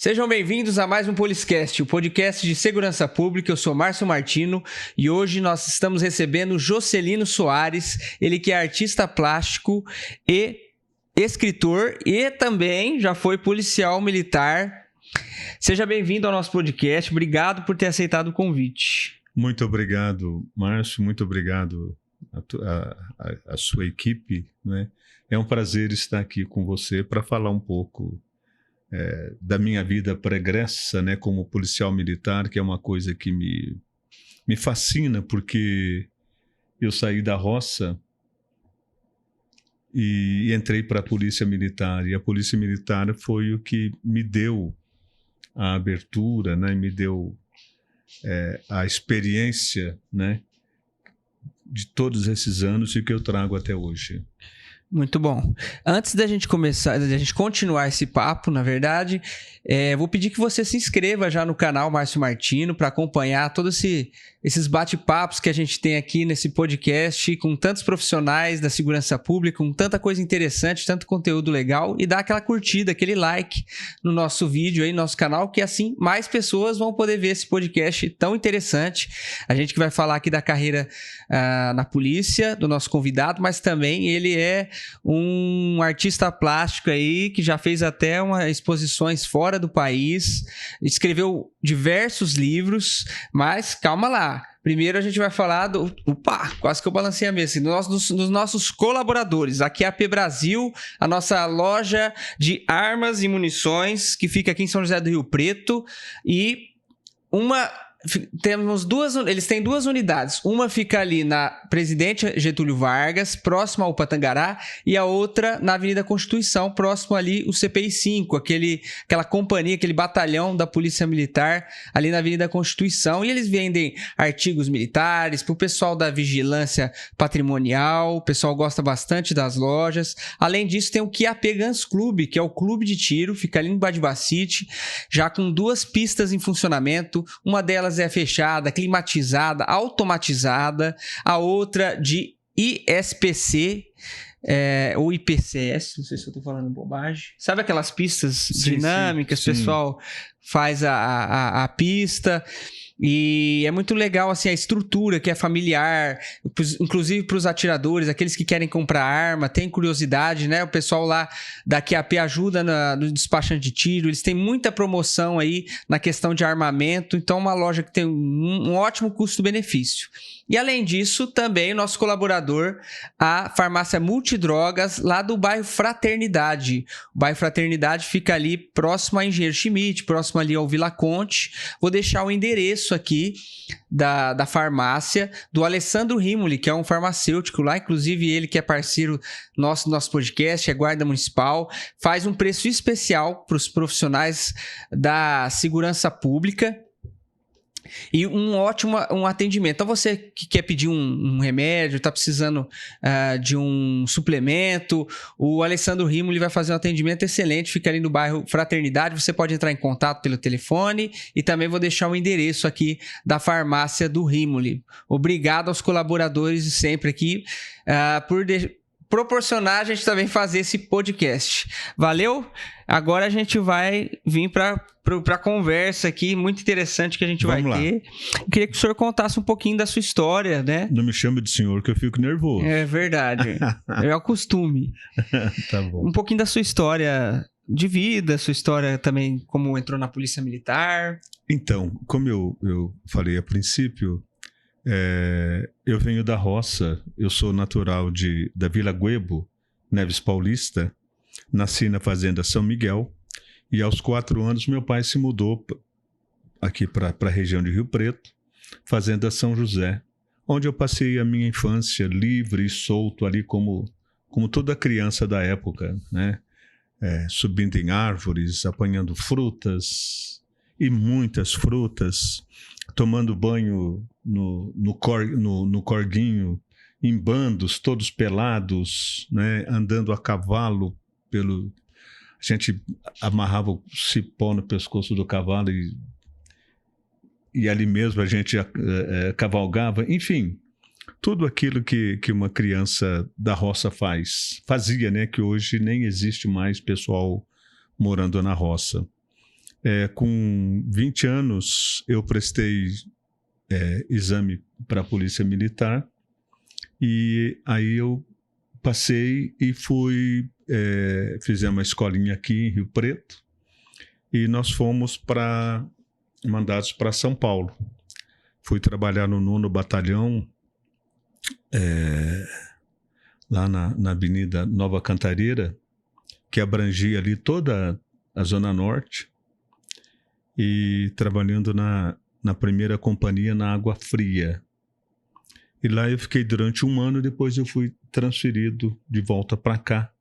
Sejam bem-vindos a mais um Poliscast, o podcast de segurança pública. Eu sou Márcio Martino e hoje nós estamos recebendo Jocelino Soares, ele que é artista plástico e escritor e também já foi policial militar. Seja bem-vindo ao nosso podcast, obrigado por ter aceitado o convite. Muito obrigado, Márcio, muito obrigado a sua equipe, né? É um prazer estar aqui com você para falar um pouco da minha vida pregressa, né, como policial militar, que é uma coisa que me fascina, porque eu saí da roça e entrei para a Polícia Militar, e a Polícia Militar foi o que me deu a abertura, né, me deu a experiência, né, de todos esses anos e que eu trago até hoje. Muito bom. Antes da gente continuar esse papo, na verdade, vou pedir que você se inscreva já no canal Márcio Martino para acompanhar todos esses bate-papos que a gente tem aqui nesse podcast com tantos profissionais da segurança pública, com tanta coisa interessante, tanto conteúdo legal, e dar aquela curtida, aquele like no nosso vídeo aí, no nosso canal, que assim mais pessoas vão poder ver esse podcast tão interessante. A gente que vai falar aqui da carreira na polícia, do nosso convidado, mas também ele é um artista plástico aí que já fez até exposições fora do país, escreveu diversos livros, mas calma lá. Primeiro a gente vai falar quase que eu balancei a mesa, dos nossos colaboradores. Aqui é a AP Brasil, a nossa loja de armas e munições, que fica aqui em São José do Rio Preto, e eles têm duas unidades. Uma fica ali na Presidente Getúlio Vargas, próximo ao Patangará, e a outra na Avenida Constituição, próximo ali o CPI 5, aquela companhia, aquele batalhão da Polícia Militar ali na Avenida Constituição. E eles vendem artigos militares para o pessoal da vigilância patrimonial. O pessoal gosta bastante das lojas. Além disso, tem o QAP Guns Club, que é o clube de tiro, fica ali em Badibá City, já com 2 pistas em funcionamento. Uma delas é fechada, climatizada, automatizada, a outra de ISPC, ou IPCS, não sei se eu tô falando bobagem. Sabe aquelas pistas dinâmicas, sim. O pessoal faz a pista. E é muito legal assim, a estrutura que é familiar, inclusive para os atiradores, aqueles que querem comprar arma, tem curiosidade, né? O pessoal lá da QAP ajuda no despachante de tiro, eles têm muita promoção aí na questão de armamento, então é uma loja que tem um ótimo custo-benefício. E além disso, também o nosso colaborador, a farmácia Multidrogas, lá do bairro Fraternidade. O bairro Fraternidade fica ali próximo a Engenheiro Schmidt, próximo ali ao Vila Conte. Vou deixar o endereço aqui da farmácia do Alessandro Rimoli, que é um farmacêutico lá, inclusive ele que é parceiro nosso podcast, é guarda municipal, faz um preço especial para os profissionais da segurança pública. E um ótimo atendimento. Então você que quer pedir um remédio, está precisando de um suplemento, o Alessandro Rimoli vai fazer um atendimento excelente, fica ali no bairro Fraternidade. Você pode entrar em contato pelo telefone e também vou deixar o endereço aqui da farmácia do Rimoli. Obrigado aos colaboradores de sempre aqui por proporcionar a gente também fazer esse podcast. Valeu? Agora a gente vai vir para a conversa aqui, muito interessante que a gente vai ter. Eu queria que o senhor contasse um pouquinho da sua história, né? Não me chame de senhor, que eu fico nervoso. É verdade. É o costume. Tá bom. Um pouquinho da sua história de vida, sua história também, como entrou na Polícia Militar. Então, como eu falei a princípio, eu venho da roça, eu sou natural da Vila Guebo, Neves Paulista, nasci na fazenda São Miguel e aos 4 anos meu pai se mudou aqui para a região de Rio Preto, fazenda São José, onde eu passei a minha infância livre e solto ali como toda criança da época, né? Subindo em árvores, apanhando frutas e muitas frutas, tomando banho no corguinho, em bandos, todos pelados, né? Andando a cavalo a gente amarrava o cipó no pescoço do cavalo e ali mesmo a gente cavalgava, enfim, tudo aquilo que uma criança da roça fazia, né? Que hoje nem existe mais pessoal morando na roça. Com 20 anos, eu prestei exame para a Polícia Militar e aí eu passei e fizemos uma escolinha aqui em Rio Preto e nós fomos mandados para São Paulo. Fui trabalhar no 9º Batalhão, lá na Avenida Nova Cantareira, que abrangia ali toda a Zona Norte, e trabalhando na 1ª Companhia na Água Fria. E lá eu fiquei durante 1 ano, depois eu fui transferido de volta para cá.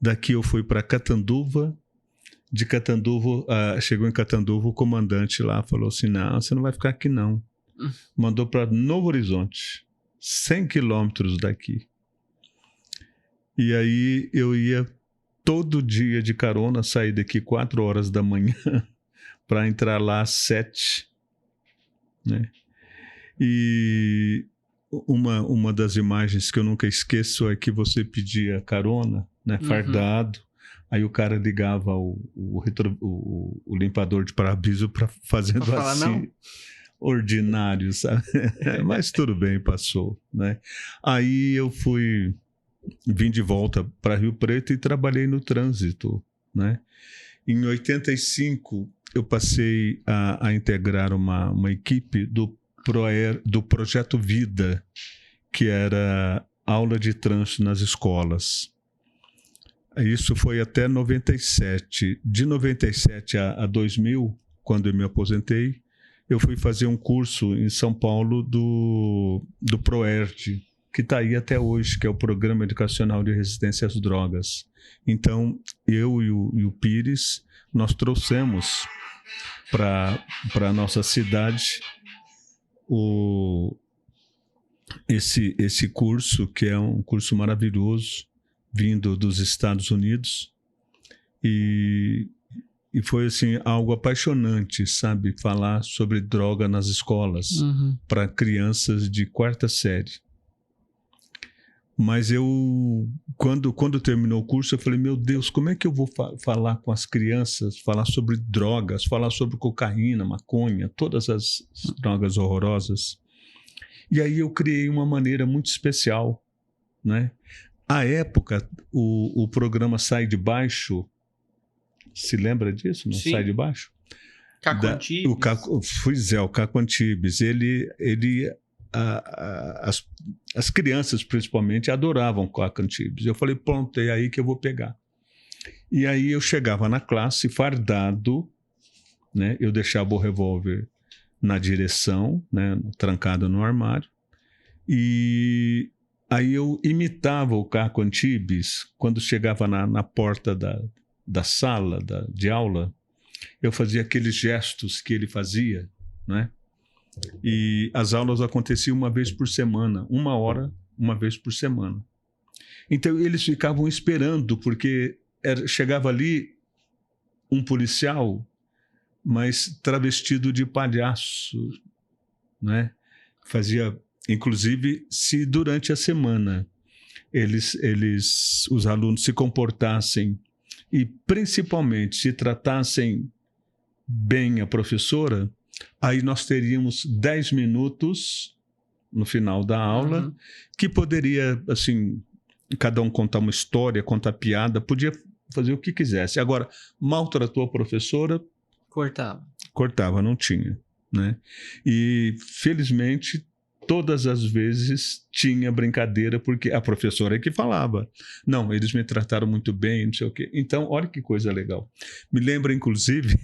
Daqui eu fui para Catanduva. De Catanduva, chegou em Catanduva, o comandante lá falou assim, não, você não vai ficar aqui não. Mandou para Novo Horizonte, 100 quilômetros daqui. E aí eu ia todo dia de carona, sair daqui 4 horas da manhã para entrar lá às 7, né? E uma das imagens que eu nunca esqueço é que você pedia carona, né, fardado, aí o cara ligava o limpador de para-brisa fazendo assim, não? Ordinário, sabe? Mas tudo bem, passou, né? Aí eu vim de volta para Rio Preto e trabalhei no trânsito, né? Em 85, eu passei a integrar uma equipe do Projeto Vida, que era aula de trânsito nas escolas. Isso foi até 97. De 97 a 2000, quando eu me aposentei, eu fui fazer um curso em São Paulo do ProERD, que está aí até hoje, que é o Programa Educacional de Resistência às Drogas. Então, eu e o Pires, nós trouxemos para a nossa cidade esse curso, que é um curso maravilhoso, vindo dos Estados Unidos, e foi assim, algo apaixonante, sabe, falar sobre droga nas escolas, para crianças de 4ª série. Mas quando terminou o curso, eu falei, meu Deus, como é que eu vou falar com as crianças, falar sobre drogas, falar sobre cocaína, maconha, todas as drogas horrorosas? E aí eu criei uma maneira muito especial, né? À época, o programa Sai de Baixo, se lembra disso? Não? Sai de Baixo? Caco Antibes. O Caco Antibes, as crianças, principalmente, adoravam Caco Antibes. Eu falei, pronto, é aí que eu vou pegar. E aí eu chegava na classe fardado, né? Eu deixava o revólver na direção, né? Trancado no armário. E aí eu imitava o Caco Antibes. Quando chegava na porta da sala de aula, eu fazia aqueles gestos que ele fazia, né? E as aulas aconteciam 1 vez por semana, 1 hora, 1 vez por semana. Então eles ficavam esperando, porque chegava ali um policial, mas travestido de palhaço, né? Fazia, inclusive, se durante a semana os alunos se comportassem e principalmente se tratassem bem a professora, aí nós teríamos 10 minutos no final da aula, que poderia, assim, cada um contar uma história, contar piada, podia fazer o que quisesse. Agora, maltratou a professora, cortava, não tinha, né? E, felizmente, todas as vezes tinha brincadeira, porque a professora é que falava. Não, eles me trataram muito bem, não sei o quê. Então, olha que coisa legal. Me lembra, inclusive,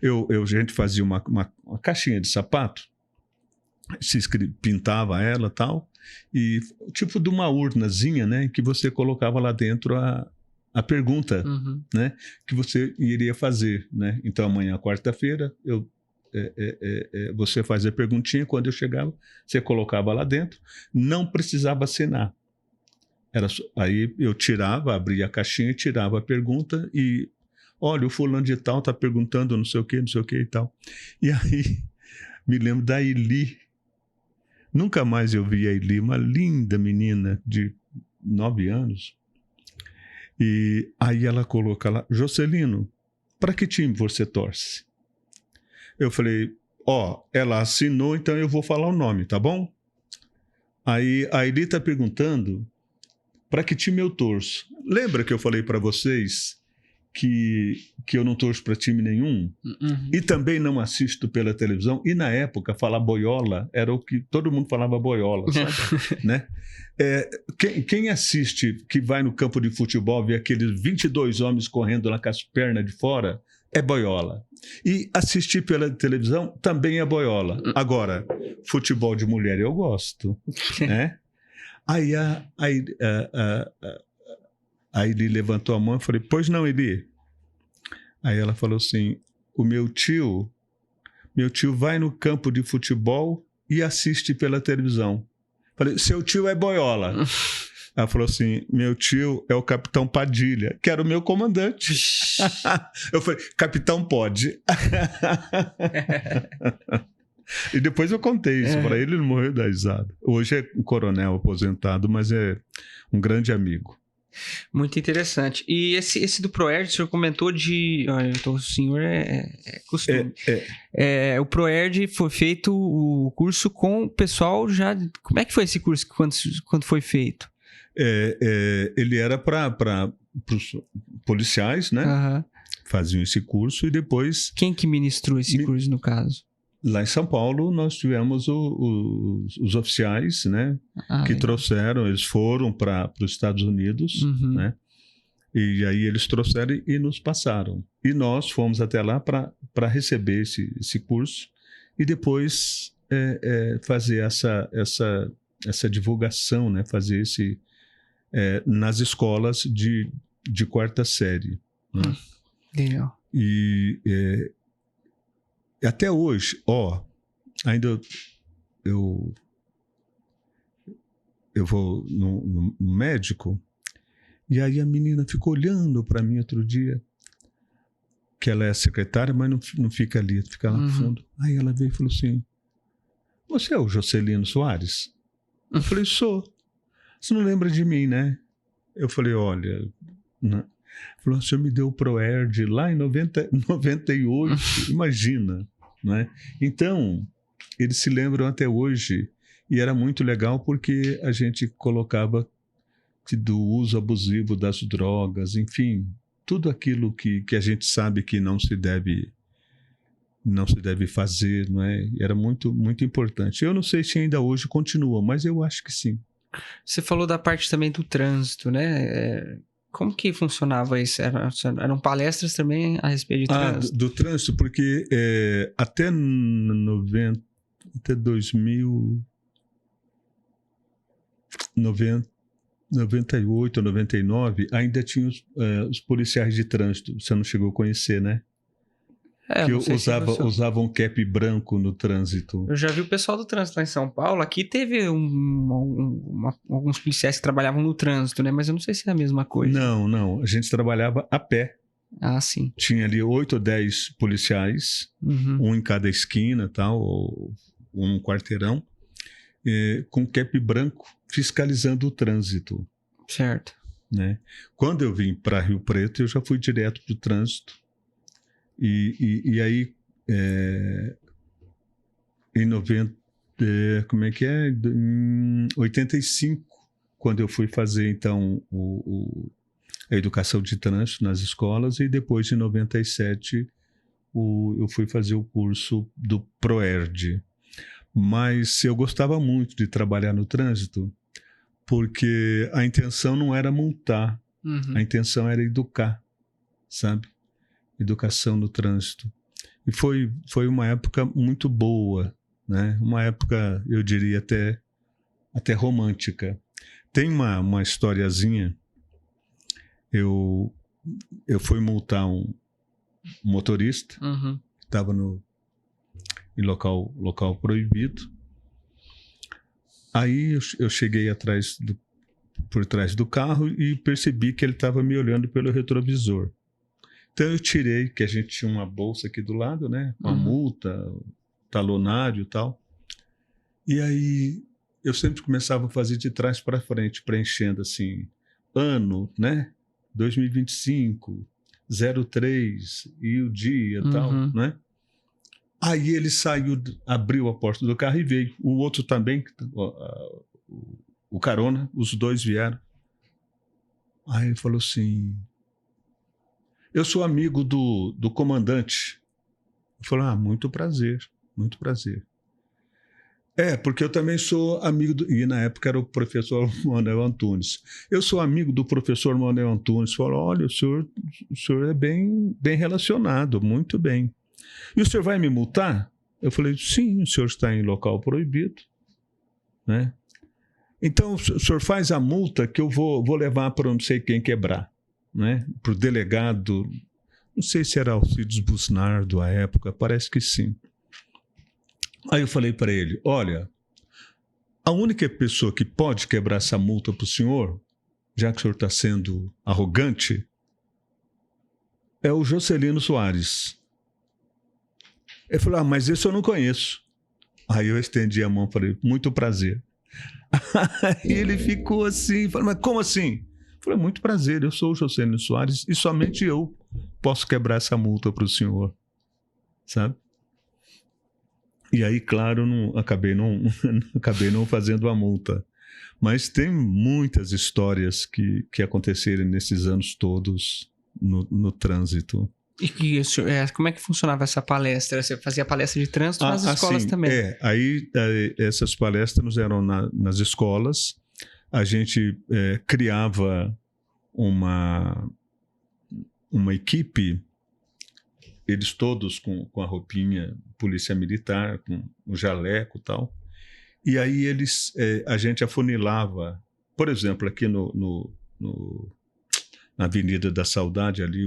a gente fazia uma caixinha de sapato, pintava ela e tal, e tipo de uma urnazinha, né, que você colocava lá dentro a pergunta, né, que você iria fazer, né? Então, amanhã, quarta-feira, você fazia a perguntinha, quando eu chegava, você colocava lá dentro, não precisava assinar. Aí eu abria a caixinha e tirava a pergunta e, olha, o fulano de tal está perguntando não sei o que e tal. E aí, me lembro da Eli. Nunca mais eu vi a Eli, uma linda menina de 9 anos. E aí ela coloca lá, Jocelino, para que time você torce? Eu falei, ela assinou, então eu vou falar o nome, tá bom? Aí a Eli está perguntando para que time eu torço. Lembra que eu falei para vocês que eu não torço para time nenhum? Uhum. E também não assisto pela televisão. E na época, falar boiola era o que todo mundo falava boiola, sabe? Né? Quem assiste, que vai no campo de futebol, vê aqueles 22 homens correndo lá com as pernas de fora, é boiola. E assistir pela televisão também é boiola. Agora, futebol de mulher eu gosto, né? Aí a Eli levantou a mão e falei, pois não, Eli? Aí ela falou assim, o meu tio vai no campo de futebol e assiste pela televisão. Falei, seu tio é boiola. Ela falou assim, meu tio é o Capitão Padilha, que era o meu comandante. Eu falei, Capitão pode. E depois eu contei isso para ele morreu da risada. Hoje é um coronel aposentado, mas é um grande amigo. Muito interessante. E esse do Proerd, o senhor comentou de... Então, o senhor é costume. O Proerd foi feito o curso com o pessoal já... Como é que foi esse curso quando foi feito? Ele era para os policiais, né? Uhum. Faziam esse curso e depois... Quem que ministrou esse curso, no caso? Lá em São Paulo, nós tivemos os oficiais, né? Que trouxeram, eles foram para os Estados Unidos, né? E aí eles trouxeram e nos passaram. E nós fomos até lá para receber esse curso e depois fazer essa divulgação, né? Fazer nas escolas de quarta série. Né? Legal. E até hoje, ainda eu vou no médico e aí a menina ficou olhando para mim outro dia, que ela é secretária, mas não fica ali, fica lá no fundo. Aí ela veio e falou assim, você é o Jocelino Soares? Eu falei, sou. Você não lembra de mim, né? Eu falei, olha... Não. Falou, o senhor me deu o Proerd lá em 98, imagina, né? Então, eles se lembram até hoje e era muito legal porque a gente colocava do uso abusivo das drogas, enfim, tudo aquilo que a gente sabe que não se deve fazer, não é? Era muito, muito importante. Eu não sei se ainda hoje continua, mas eu acho que sim. Você falou da parte também do trânsito, né? Como que funcionava isso? Eram palestras também a respeito de trânsito? Do trânsito, porque até 98, 99, ainda tinha os policiais de trânsito. Você não chegou a conhecer, né? Que usavam cap branco no trânsito. Eu já vi o pessoal do trânsito lá em São Paulo. Aqui teve alguns policiais que trabalhavam no trânsito, né? Mas eu não sei se é a mesma coisa. Não. A gente trabalhava a pé. Ah, sim. Tinha ali 8 ou 10 policiais, um em cada esquina, tal, ou um quarteirão, com cap branco, fiscalizando o trânsito. Certo. Né? Quando eu vim para Rio Preto, eu já fui direto para o trânsito. E aí, em 90, em 85, quando eu fui fazer, então, a educação de trânsito nas escolas, e depois, em 97, eu fui fazer o curso do Proerd. Mas eu gostava muito de trabalhar no trânsito, porque a intenção não era multar, a intenção era educar, sabe? Educação no trânsito. E foi uma época muito boa, né? Uma época, eu diria, até romântica. Tem uma historiazinha. Eu fui multar um motorista, estava em local proibido. Aí eu cheguei por trás do carro e percebi que ele estava me olhando pelo retrovisor. Então eu tirei, que a gente tinha uma bolsa aqui do lado, né? Com a multa, talonário e tal. E aí eu sempre começava a fazer de trás para frente, preenchendo assim, ano, né? 2025, 03 e o dia e tal, né? Aí ele saiu, abriu a porta do carro e veio. O outro também, o carona, os dois vieram. Aí ele falou assim, eu sou amigo do comandante. Eu falei, muito prazer, muito prazer. Porque eu também sou amigo e na época era o professor Manuel Antunes. Eu sou amigo do professor Manuel Antunes. Falou, olha, o senhor é bem relacionado, muito bem. E o senhor vai me multar? Eu falei, sim, o senhor está em local proibido, né? Então, o senhor faz a multa que eu vou levar para não sei quem quebrar, né? Para o delegado, não sei se era Alcides Busnardo à época, parece que sim. Aí eu falei para ele, olha, a única pessoa que pode quebrar essa multa para o senhor, já que o senhor está sendo arrogante, é o Jocelino Soares. Ele falou, mas esse eu não conheço. Aí eu estendi a mão e falei, muito prazer. Aí ele ficou assim, falou, mas como assim? Eu falei, muito prazer, eu sou o Jocelino Soares e somente eu posso quebrar essa multa para o senhor, sabe? E aí, claro, acabei não fazendo a multa. Mas tem muitas histórias que aconteceram nesses anos todos no trânsito. E como é que funcionava essa palestra? Você fazia palestra de trânsito nas escolas também? Aí essas palestras eram nas escolas. A gente criava uma equipe, eles todos com a roupinha polícia militar, com o jaleco e tal. E aí a gente afunilava, por exemplo, aqui na Avenida da Saudade, ali,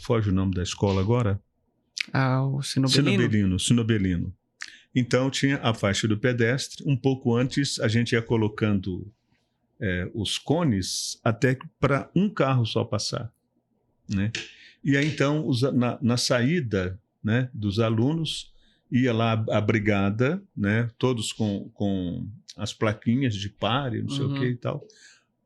foge o nome da escola agora? O Sinobelino. Sinobelino. Então tinha a faixa do pedestre, um pouco antes a gente ia colocando os cones até para um carro só passar, né? E aí então, na saída, né, dos alunos, ia lá a brigada, né, todos com as plaquinhas de pare, não sei o que e tal,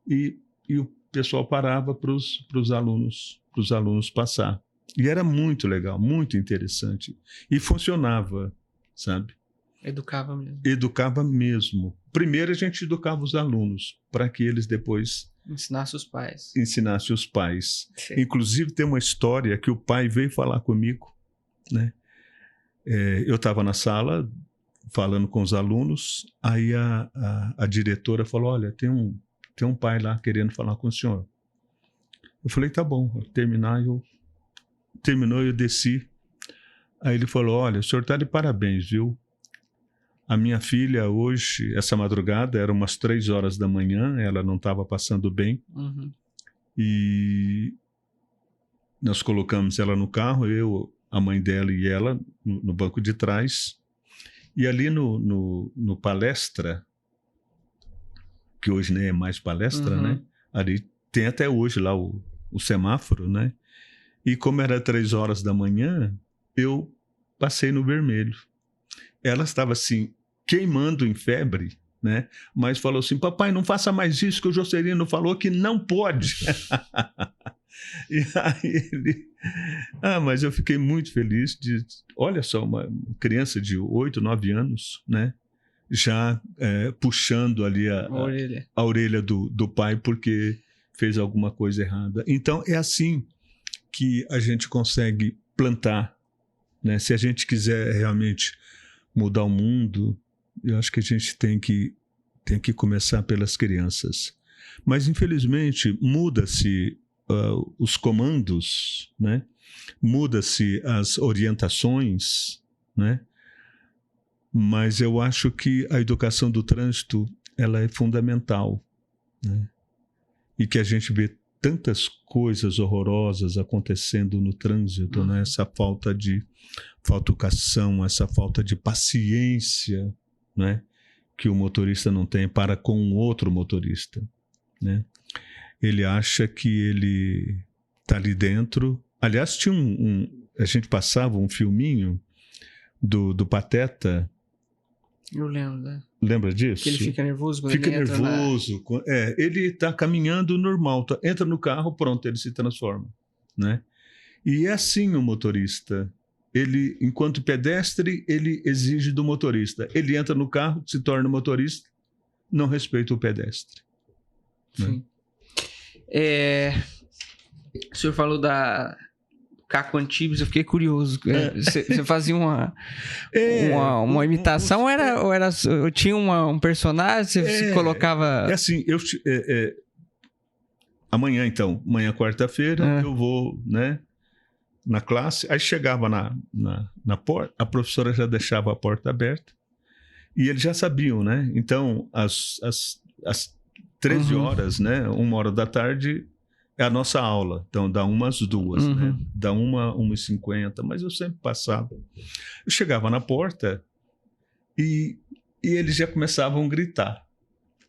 e o pessoal parava para os alunos passar. E era muito legal, muito interessante. E funcionava, sabe? Educava mesmo. Educava mesmo. Primeiro a gente educava os alunos, para que eles depois... Ensinassem os pais. Sim. Inclusive tem uma história que o pai veio falar comigo, né? Eu estava na sala falando com os alunos, aí a diretora falou, olha, tem um pai lá querendo falar com o senhor. Eu falei, tá bom, terminou, eu desci. Aí ele falou, olha, o senhor está de parabéns, viu? A minha filha hoje, essa madrugada, era umas 3 horas da manhã, ela não estava passando bem. E nós colocamos ela no carro, eu, a mãe dela e ela, no banco de trás. E ali no palestra, que hoje nem é mais palestra, né? Ali tem até hoje lá o semáforo, né? E como era 3 horas da manhã, eu passei no vermelho. Ela estava assim, queimando em febre, né? Mas falou assim, papai, não faça mais isso, que o Jocelino falou que não pode. E aí ele... mas eu fiquei muito feliz olha só, uma criança de 8, 9 anos, né? Já puxando ali a orelha do pai porque fez alguma coisa errada. Então, é assim que a gente consegue plantar, né? Se a gente quiser realmente mudar o mundo, eu acho que a gente tem que começar pelas crianças. Mas, infelizmente, muda-se os comandos, né? Muda-se as orientações, né? Mas eu acho que a educação do trânsito ela é fundamental, né? E que a gente vê tantas coisas horrorosas acontecendo no trânsito, né? Essa falta de educação, essa falta de paciência, né? Que o motorista não tem para com um outro motorista, né? Ele acha que ele está ali dentro. Aliás, tinha a gente passava um filminho do Pateta. Eu lembro, né? Lembra disso? Que ele fica nervoso quando fica ele entra nervoso. Ele está caminhando normal. Entra no carro, pronto, ele se transforma. né? E é assim o motorista. Ele, enquanto pedestre, ele exige do motorista. Ele entra no carro, se torna motorista, não respeita o pedestre. Sim. O senhor falou da Caco Antibes, eu fiquei curioso. Você fazia uma imitação ou tinha um personagem? Você colocava... É assim, amanhã, então, quarta-feira, eu vou, né, na classe, aí chegava na porta, a professora já deixava a porta aberta, e eles já sabiam, né? Então, às 13 horas, né, 1h da tarde, é a nossa aula. Então, dá 1 às 2, né? Dá 1h50, mas eu sempre passava. Eu chegava na porta e eles já começavam a gritar,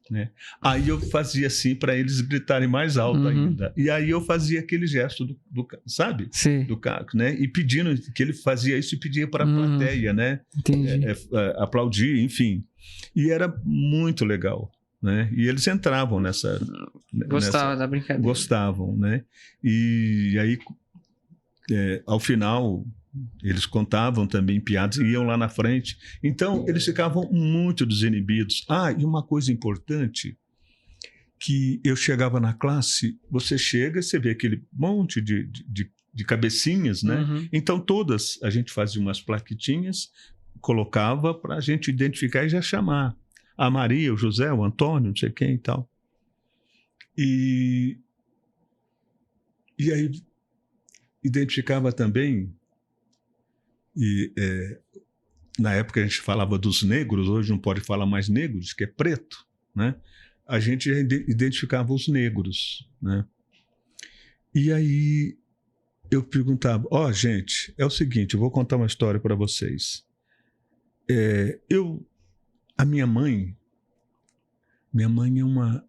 né? Aí eu fazia assim para eles gritarem mais alto ainda. E aí eu fazia aquele gesto sabe? Sim. Do Caco, né? E pedindo que ele fazia isso e pedia para a plateia, né? Aplaudir, enfim. E era muito legal, né? E eles entravam nessa... Gostavam da brincadeira. Gostavam, né? E aí, ao final... Eles contavam também piadas e iam lá na frente. Então, eles ficavam muito desinibidos. E uma coisa importante, que eu chegava na classe, você chega, você vê aquele monte de cabecinhas, né? Então, todas, a gente fazia umas plaquetinhas, colocava para a gente identificar e já chamar. A Maria, o José, o Antônio, não sei quem e tal. E aí, identificava também... na época a gente falava dos negros, hoje não pode falar mais negros, que é preto, né? A gente identificava os negros, né? E aí eu perguntava, gente, é o seguinte, eu vou contar uma história para vocês. A minha mãe é uma...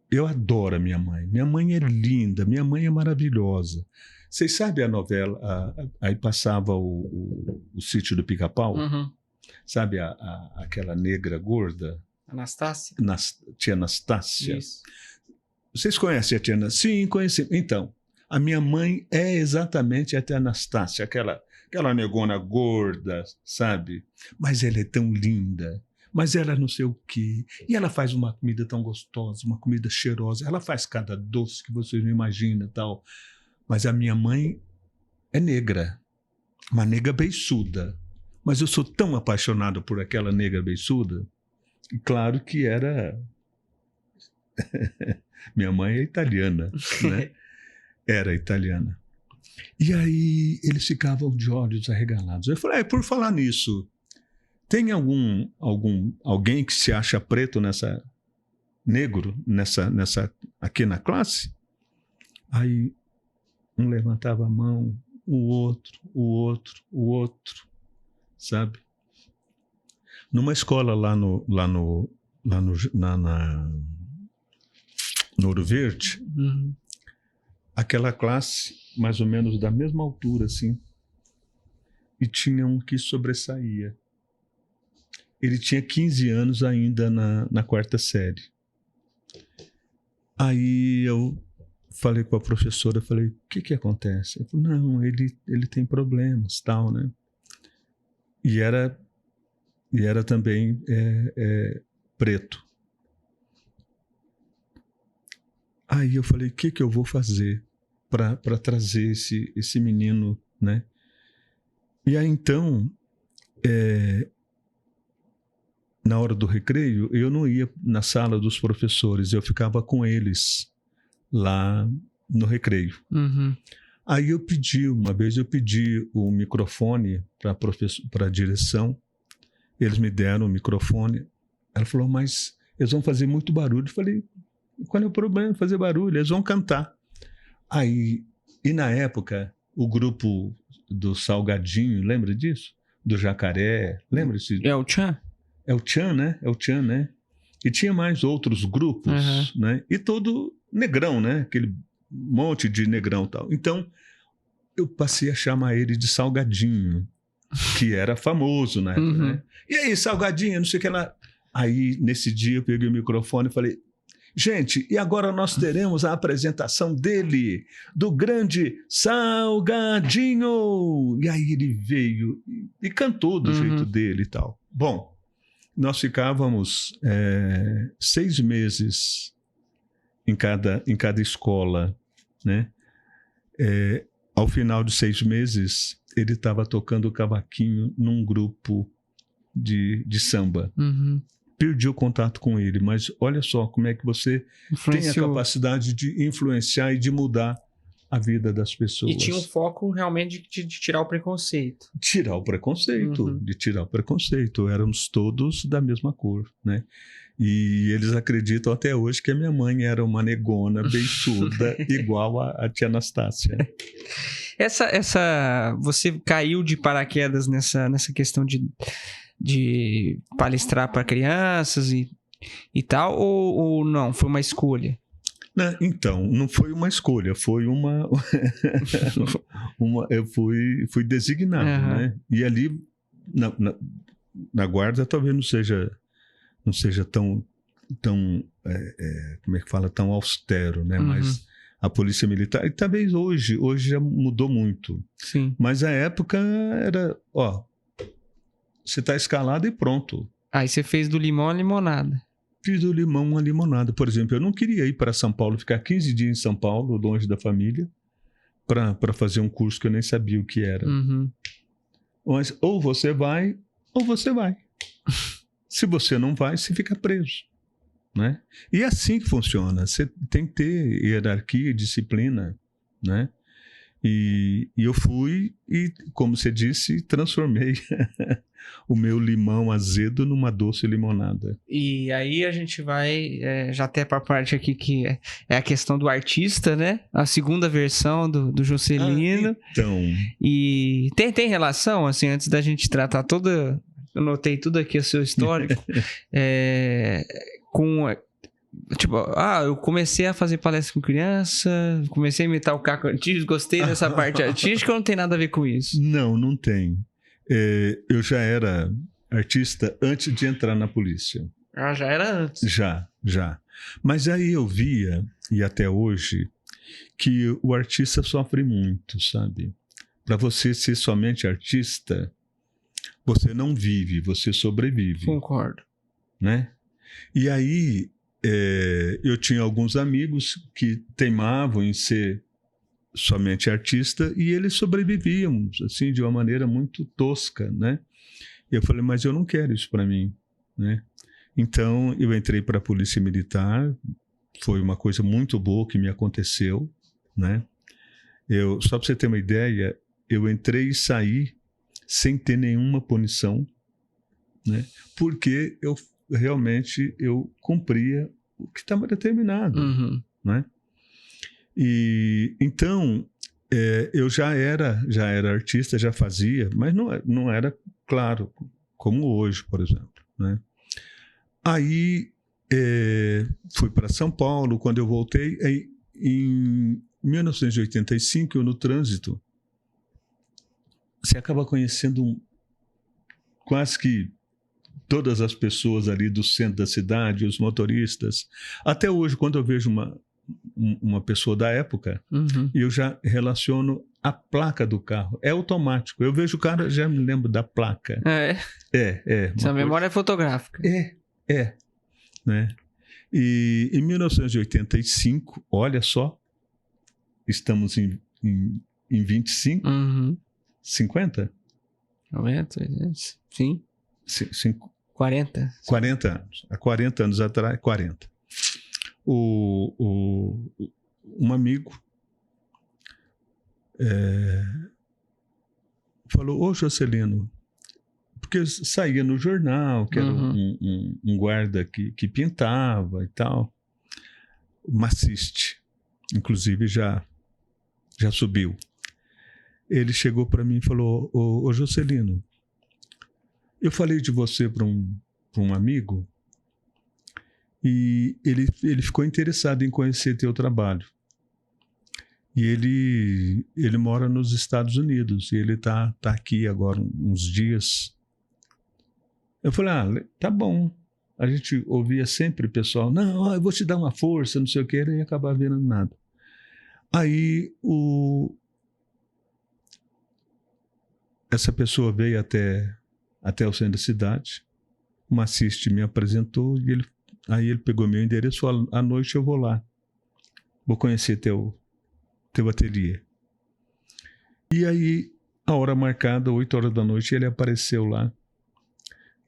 Eu adoro a minha mãe. Minha mãe é linda, minha mãe é maravilhosa. Vocês sabem a novela, aí passava o Sítio do Pica-Pau? Sabe aquela negra gorda? Anastácia? Tia Anastácia. Isso. Vocês conhecem a tia Anastácia? Sim, conhecemos. Então, a minha mãe é exatamente a tia Anastácia, aquela negona gorda, sabe? Mas ela é tão linda. Mas ela não sei o quê. E ela faz uma comida tão gostosa, uma comida cheirosa. Ela faz cada doce que vocês não imaginam, tal. Mas a minha mãe é negra, uma negra beiçuda. Mas eu sou tão apaixonado por aquela negra beiçuda. E claro que era... Minha mãe é italiana, né? Era italiana. E aí eles ficavam de olhos arregalados. Eu falei, por falar nisso, tem alguém que se acha preto negro aqui na classe? Aí um levantava a mão, o outro, sabe? Numa escola lá no Ouro Verde, aquela classe, mais ou menos da mesma altura, assim, e tinha um que sobressaía. Ele tinha 15 anos ainda na 4ª série. Aí eu falei com a professora, falei, o que acontece? Ela falou, não, ele tem problemas, tal, né? E era também preto. Aí eu falei, o que eu vou fazer para trazer esse menino, né? E aí então, na hora do recreio, eu não ia na sala dos professores, eu ficava com eles lá no recreio. Aí uma vez eu pedi o microfone para a direção, eles me deram o microfone, ela falou, mas eles vão fazer muito barulho. Eu falei, qual é o problema de fazer barulho? Eles vão cantar. Aí, e na época, o grupo do Salgadinho, lembra disso? Do Jacaré, lembra disso? É o Tchan? É o Tchan, né? E tinha mais outros grupos, né? E todo negrão, né? Aquele monte de negrão e tal. Então, eu passei a chamar ele de Salgadinho, que era famoso na época, né? E aí, Salgadinho, não sei o que lá. Aí, nesse dia, eu peguei o microfone e falei, Gente, e agora nós teremos a apresentação dele, do grande Salgadinho. E aí ele veio e cantou do jeito dele e tal. Bom, nós ficávamos 6 meses em cada escola, né? Ao final de 6 meses, ele estava tocando cavaquinho num grupo de samba. Perdi o contato com ele, mas olha só como é que você tem a capacidade de influenciar e de mudar a vida das pessoas. E tinha um foco realmente de tirar o preconceito. De tirar o preconceito. Éramos todos da mesma cor, né? E eles acreditam até hoje que a minha mãe era uma negona beiçuda, igual a tia Anastácia. Você caiu de paraquedas nessa questão de palestrar para crianças e tal, ou não? Foi uma escolha? Não, então, não foi uma escolha, foi eu fui designado, né? E ali, na guarda, talvez não seja tão como é que fala, tão austero, né? Mas a polícia militar, e talvez hoje já mudou muito. Sim. Mas a época era, você está escalado e pronto. Aí você fez do limão a limonada. Fiz do limão uma limonada. Por exemplo, eu não queria ir para São Paulo, ficar 15 dias em São Paulo, longe da família, para fazer um curso que eu nem sabia o que era. Mas ou você vai, ou você vai. Se você não vai, você fica preso, né? E é assim que funciona. Você tem que ter hierarquia, disciplina, né? E eu fui e, como você disse, transformei o meu limão azedo numa doce limonada. E aí a gente vai já até para a parte aqui que é a questão do artista, né? A segunda versão do Juscelino. Então... E tem relação, assim, antes da gente tratar toda... Eu notei tudo aqui, o seu histórico, com... Tipo, eu comecei a fazer palestra com criança, comecei a imitar o Caco Antibes, gostei dessa parte artística, ou não tem nada a ver com isso? Não tem. Eu já era artista antes de entrar na polícia. Já era antes? Já. Mas aí eu via, e até hoje, que o artista sofre muito, sabe? Para você ser somente artista, você não vive, você sobrevive. Concordo. Né? E aí... eu tinha alguns amigos que teimavam em ser somente artista e eles sobreviviam assim de uma maneira muito tosca, né? E eu falei, mas eu não quero isso para mim, né? Então eu entrei para a Polícia Militar, foi uma coisa muito boa que me aconteceu, né? Só para você ter uma ideia, eu entrei e saí sem ter nenhuma punição, né? Porque eu realmente cumpria o que estava determinado, né? E então eu já era artista, já fazia, mas não era claro como hoje, por exemplo, né? Aí fui para São Paulo. Quando eu voltei em 1985, eu no trânsito, você acaba conhecendo quase que todas as pessoas ali do centro da cidade, os motoristas. Até hoje, quando eu vejo uma pessoa da época, eu já relaciono a placa do carro. É automático. Eu vejo o cara, já me lembro da placa. Essa memória é fotográfica. Né? E em 1985, olha só, estamos em 25, 50? 90, sim. 40. 40 anos. Há 40 anos atrás, 40. Um amigo falou, ô Juscelino, porque saía no jornal, que era um guarda que pintava e tal, massiste, inclusive já subiu. Ele chegou para mim e falou, ô Juscelino, eu falei de você para um amigo e ele ficou interessado em conhecer teu trabalho. E ele mora nos Estados Unidos e ele tá aqui agora uns dias. Eu falei, tá bom. a gente ouvia sempre o pessoal, não, eu vou te dar uma força, não sei o que, e acabava virando nada. Aí essa pessoa veio até o centro da cidade, o massiste me apresentou, e aí ele pegou meu endereço e falou, à noite eu vou lá, vou conhecer teu ateliê. E aí, a hora marcada, 8 horas da noite, ele apareceu lá.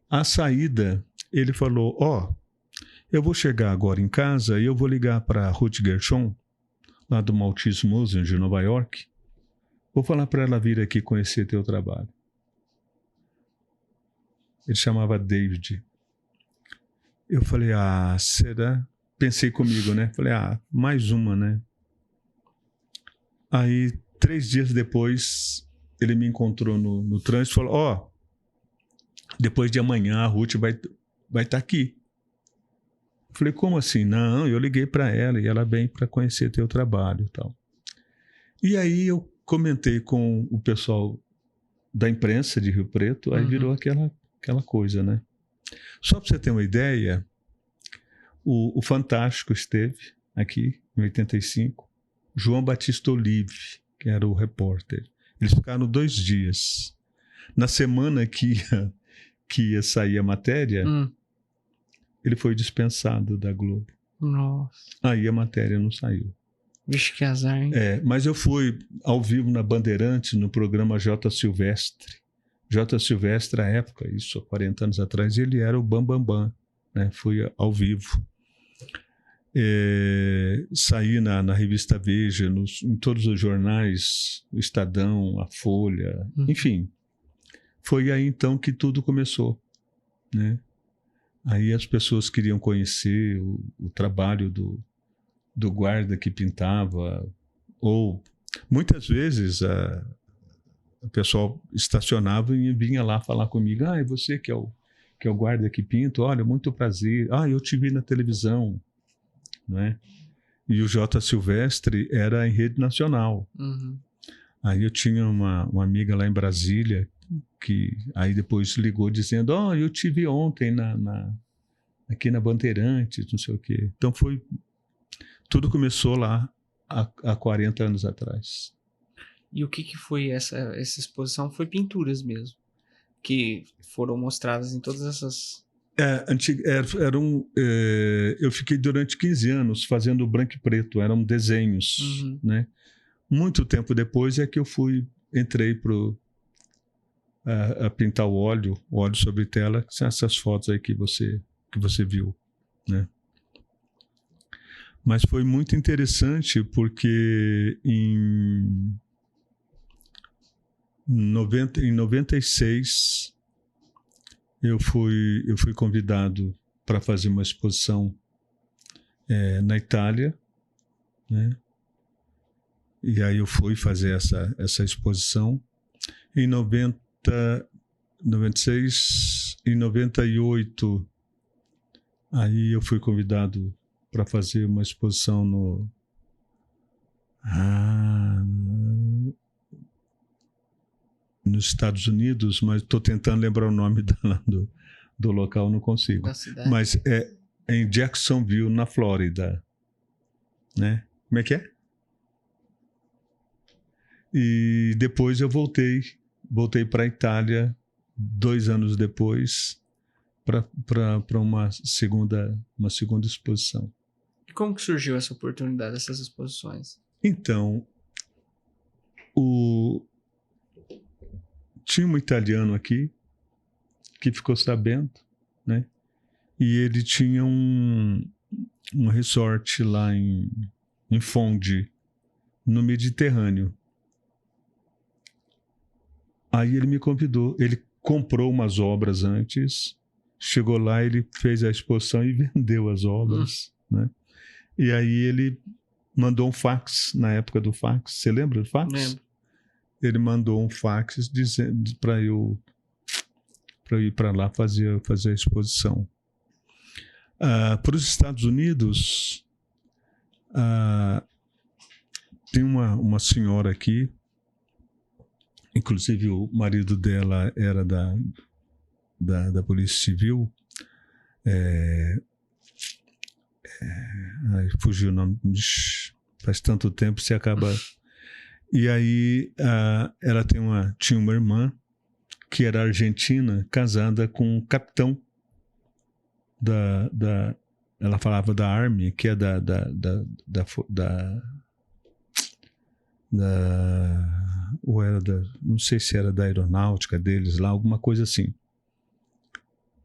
À saída, ele falou, eu vou chegar agora em casa e eu vou ligar para a Ruth Gershon, lá do Maltese Museum de Nova York. Vou falar para ela vir aqui conhecer teu trabalho. Ele chamava David. Eu falei, será? Pensei comigo, né? Falei, mais uma, né? Aí, 3 dias depois, ele me encontrou no trânsito e falou, depois de amanhã a Ruth vai estar aqui. Falei, como assim? Não, eu liguei para ela e ela vem para conhecer teu trabalho e tal. E aí eu comentei com o pessoal da imprensa de Rio Preto, aí virou aquela coisa, né? Só para você ter uma ideia, o Fantástico esteve aqui em 85, João Batista Olive, que era o repórter. Eles ficaram 2 dias. Na semana que ia sair a matéria, ele foi dispensado da Globo. Nossa. Aí a matéria não saiu. Vixe, que azar, hein? Mas eu fui ao vivo na Bandeirantes, no programa J. Silvestre. J. Silvestre, à época, isso há 40 anos atrás, ele era o Bambambam, né? Fui ao vivo. Saí na revista Veja, em todos os jornais, o Estadão, a Folha, enfim. Foi aí então que tudo começou, né? Aí as pessoas queriam conhecer o trabalho do guarda que pintava, ou muitas vezes o pessoal estacionava e vinha lá falar comigo, é você que é o guarda que pinta, olha, muito prazer, eu te vi na televisão, né? E o J. Silvestre era em rede nacional. Aí eu tinha uma amiga lá em Brasília que aí depois ligou dizendo, eu te vi ontem aqui na Bandeirantes, não sei o quê. Então tudo começou lá há 40 anos atrás. E o que foi essa exposição? Foi pinturas mesmo, que foram mostradas em todas essas... Eu fiquei durante 15 anos fazendo branco e preto, eram desenhos, né? Muito tempo depois é que eu entrei a pintar o óleo sobre tela, que são essas fotos aí que você viu, né? Mas foi muito interessante porque em 96 eu fui convidado para fazer uma exposição na Itália, né? E aí eu fui fazer essa exposição. Em 96, em 98, aí eu fui convidado para fazer uma exposição nos Estados Unidos, mas estou tentando lembrar o nome do local, não consigo. Da cidade. Mas é em Jacksonville, na Flórida, né? Como é que é? E depois eu voltei para a Itália 2 anos depois para uma segunda exposição. E como que surgiu essa oportunidade, essas exposições? Então, tinha um italiano aqui que ficou sabendo, né? E ele tinha um resort lá em Fondi, no Mediterrâneo. Aí ele me convidou, ele comprou umas obras antes, chegou lá, ele fez a exposição e vendeu as obras, né? E aí ele mandou um fax, na época do fax, você lembra do fax? Lembro. Ele mandou um fax dizendo para eu ir para lá fazer a exposição. Para os Estados Unidos, tem uma senhora aqui, inclusive o marido dela era da Polícia Civil, Fugiu o nome. Faz tanto tempo, você acaba... E aí ela tinha uma irmã que era argentina, casada com um capitão ela falava da Army, que é ou era não sei se era da aeronáutica deles lá, alguma coisa assim.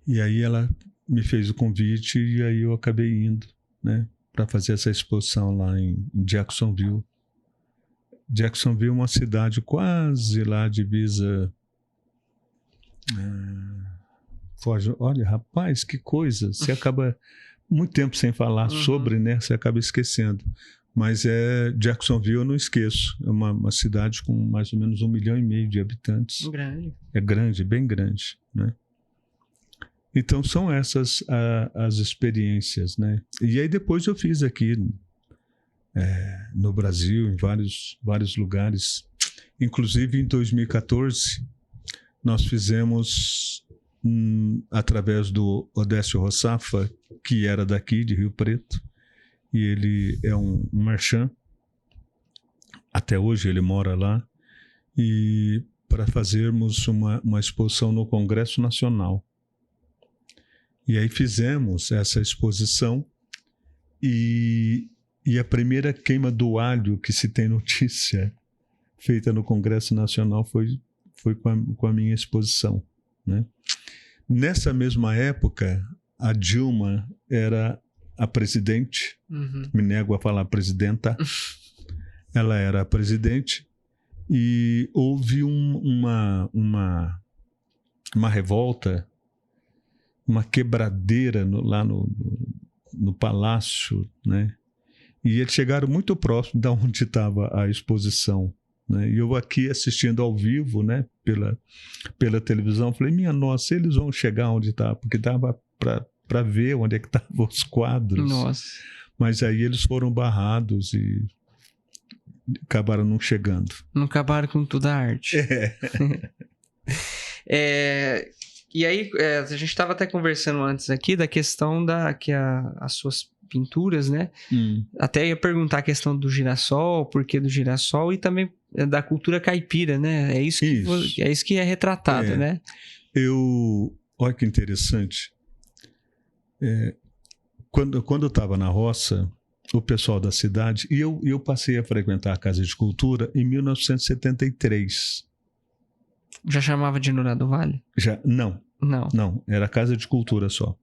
E aí ela me fez o convite e aí eu acabei indo, né, para fazer essa exposição lá em Jacksonville. Jacksonville é uma cidade quase lá divisa. Olha, rapaz, que coisa! Você acaba muito tempo sem falar sobre, né? Você acaba esquecendo. Mas Jacksonville, eu não esqueço. É uma cidade com mais ou menos 1,5 milhão de habitantes. Grande. É grande, bem grande, né? Então são essas as experiências, né? E aí depois eu fiz aqui no Brasil, em vários lugares. Inclusive em 2014, nós fizemos, através do Odécio Rossafa, que era daqui, de Rio Preto, e ele é um marchand, até hoje ele mora lá, e para fazermos uma exposição no Congresso Nacional. E aí fizemos essa exposição e a primeira queima do alho que se tem notícia feita no Congresso Nacional foi com a minha exposição, né? Nessa mesma época, a Dilma era a presidente, me nego a falar presidenta, ela era a presidente e houve uma revolta, uma quebradeira lá no palácio, né? E eles chegaram muito próximo de onde estava a exposição, né? E eu aqui assistindo ao vivo, né, pela televisão, falei, minha nossa, eles vão chegar onde está, porque dava para ver onde é que estavam os quadros. Nossa. Mas aí eles foram barrados e acabaram não chegando. Não acabaram com toda a arte. E aí, a gente estava até conversando antes aqui da questão as suas pinturas, né? Até ia perguntar a questão do girassol, porquê do girassol, e também da cultura caipira, né? É isso que é retratado, né? Olha que interessante. Quando eu estava na roça, o pessoal da cidade, e eu passei a frequentar a Casa de Cultura em 1973. Já chamava de Nora do Vale? Já, não, era Casa de Cultura só.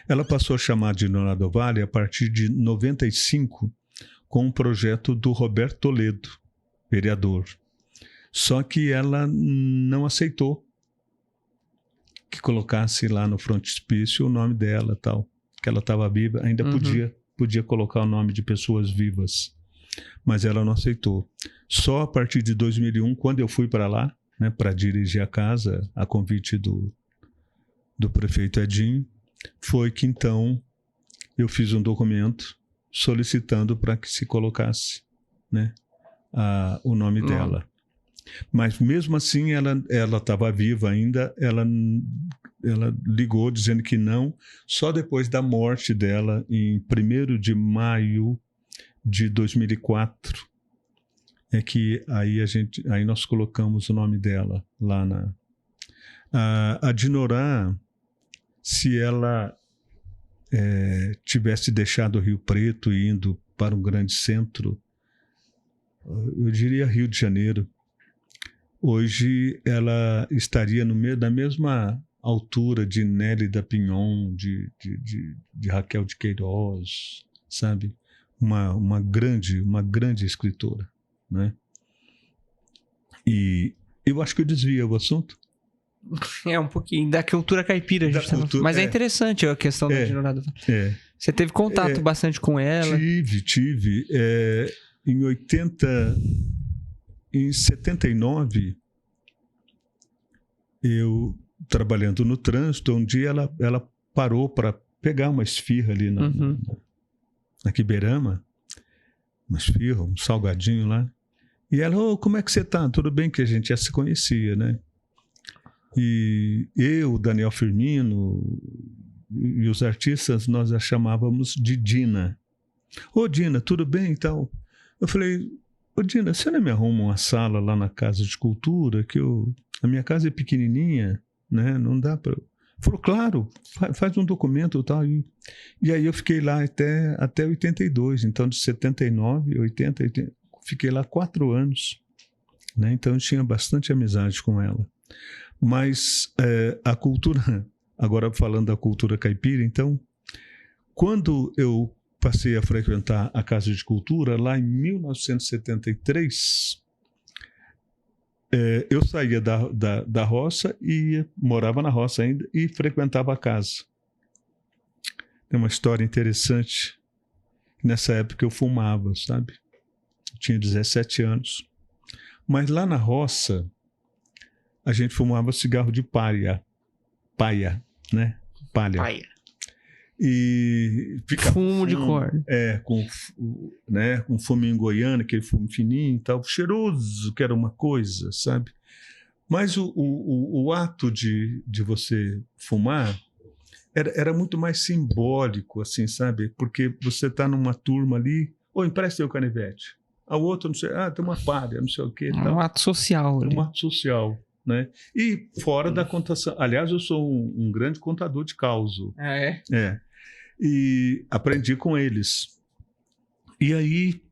Ela passou a chamar de Nora do Vale a partir de 95, com um projeto do Roberto Toledo, vereador. Só que ela não aceitou que colocasse lá no frontispício o nome dela, tal, que ela estava viva, ainda podia colocar o nome de pessoas vivas, mas ela não aceitou. Só a partir de 2001, quando eu fui para lá, né, para dirigir a casa, a convite do prefeito Edinho, foi que então eu fiz um documento solicitando para que se colocasse, né, o nome dela. Mas mesmo assim ela estava viva ainda, ela ligou dizendo que não, só depois da morte dela, em 1º de maio de 2004, é que aí nós colocamos o nome dela lá na... A Dinorah, se ela tivesse deixado Rio Preto e indo para um grande centro, eu diria Rio de Janeiro, hoje ela estaria na mesma altura de Nélida Pinhon, de Raquel de Queiroz, sabe? Uma grande escritora, né? E eu acho que eu desviei o assunto. Um pouquinho da cultura caipira, mas é interessante a questão da Dinorah do Vale. Você teve contato bastante com ela? Tive. Em 79, eu trabalhando no trânsito, um dia ela parou para pegar uma esfirra ali na Quiberama, uma esfirra, um salgadinho lá. E ela, como é que você tá? Tudo bem, que a gente já se conhecia, né? E eu, Daniel Firmino, e os artistas, nós a chamávamos de Dina. Ô, Dina, tudo bem e tal? Eu falei, ô, Dina, você não me arruma uma sala lá na Casa de Cultura, que a minha casa é pequenininha, né? Não dá para... Falou, claro, faz um documento e tal. E aí eu fiquei lá até 82, então de 79, 80, fiquei lá 4 anos, né? Então eu tinha bastante amizade com ela. Mas a cultura, agora falando da cultura caipira, então, quando eu passei a frequentar a Casa de Cultura, lá em 1973, eu saía da roça e morava na roça ainda e frequentava a casa. Tem uma história interessante. Nessa época eu fumava, sabe? Eu tinha 17 anos. Mas lá na roça, a gente fumava cigarro de paia, né? Palha. E fumo de corda. Com fuminho goiano, aquele fumo fininho e tal, cheiroso, que era uma coisa, sabe? Mas o ato de você fumar era muito mais simbólico, assim, sabe? Porque você está numa turma ali, empresta aí o canivete. A outra, não sei, tem uma palha, não sei o quê. Um ato social. Um ato social, né? E fora da contação. Aliás, eu sou um grande contador de causo. Ah, é? É. E aprendi com eles. E aí,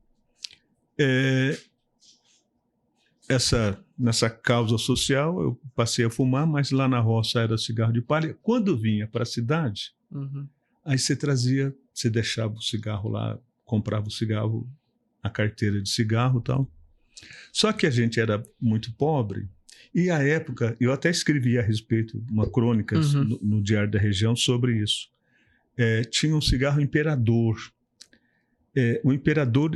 nessa causa social, eu passei a fumar, mas lá na roça era cigarro de palha. Quando vinha para a cidade, aí você deixava o cigarro lá, comprava o cigarro, a carteira de cigarro e tal. Só que a gente era muito pobre, e à época, eu até escrevi a respeito, uma crônica no Diário da Região sobre isso. Tinha um cigarro Imperador. O Imperador,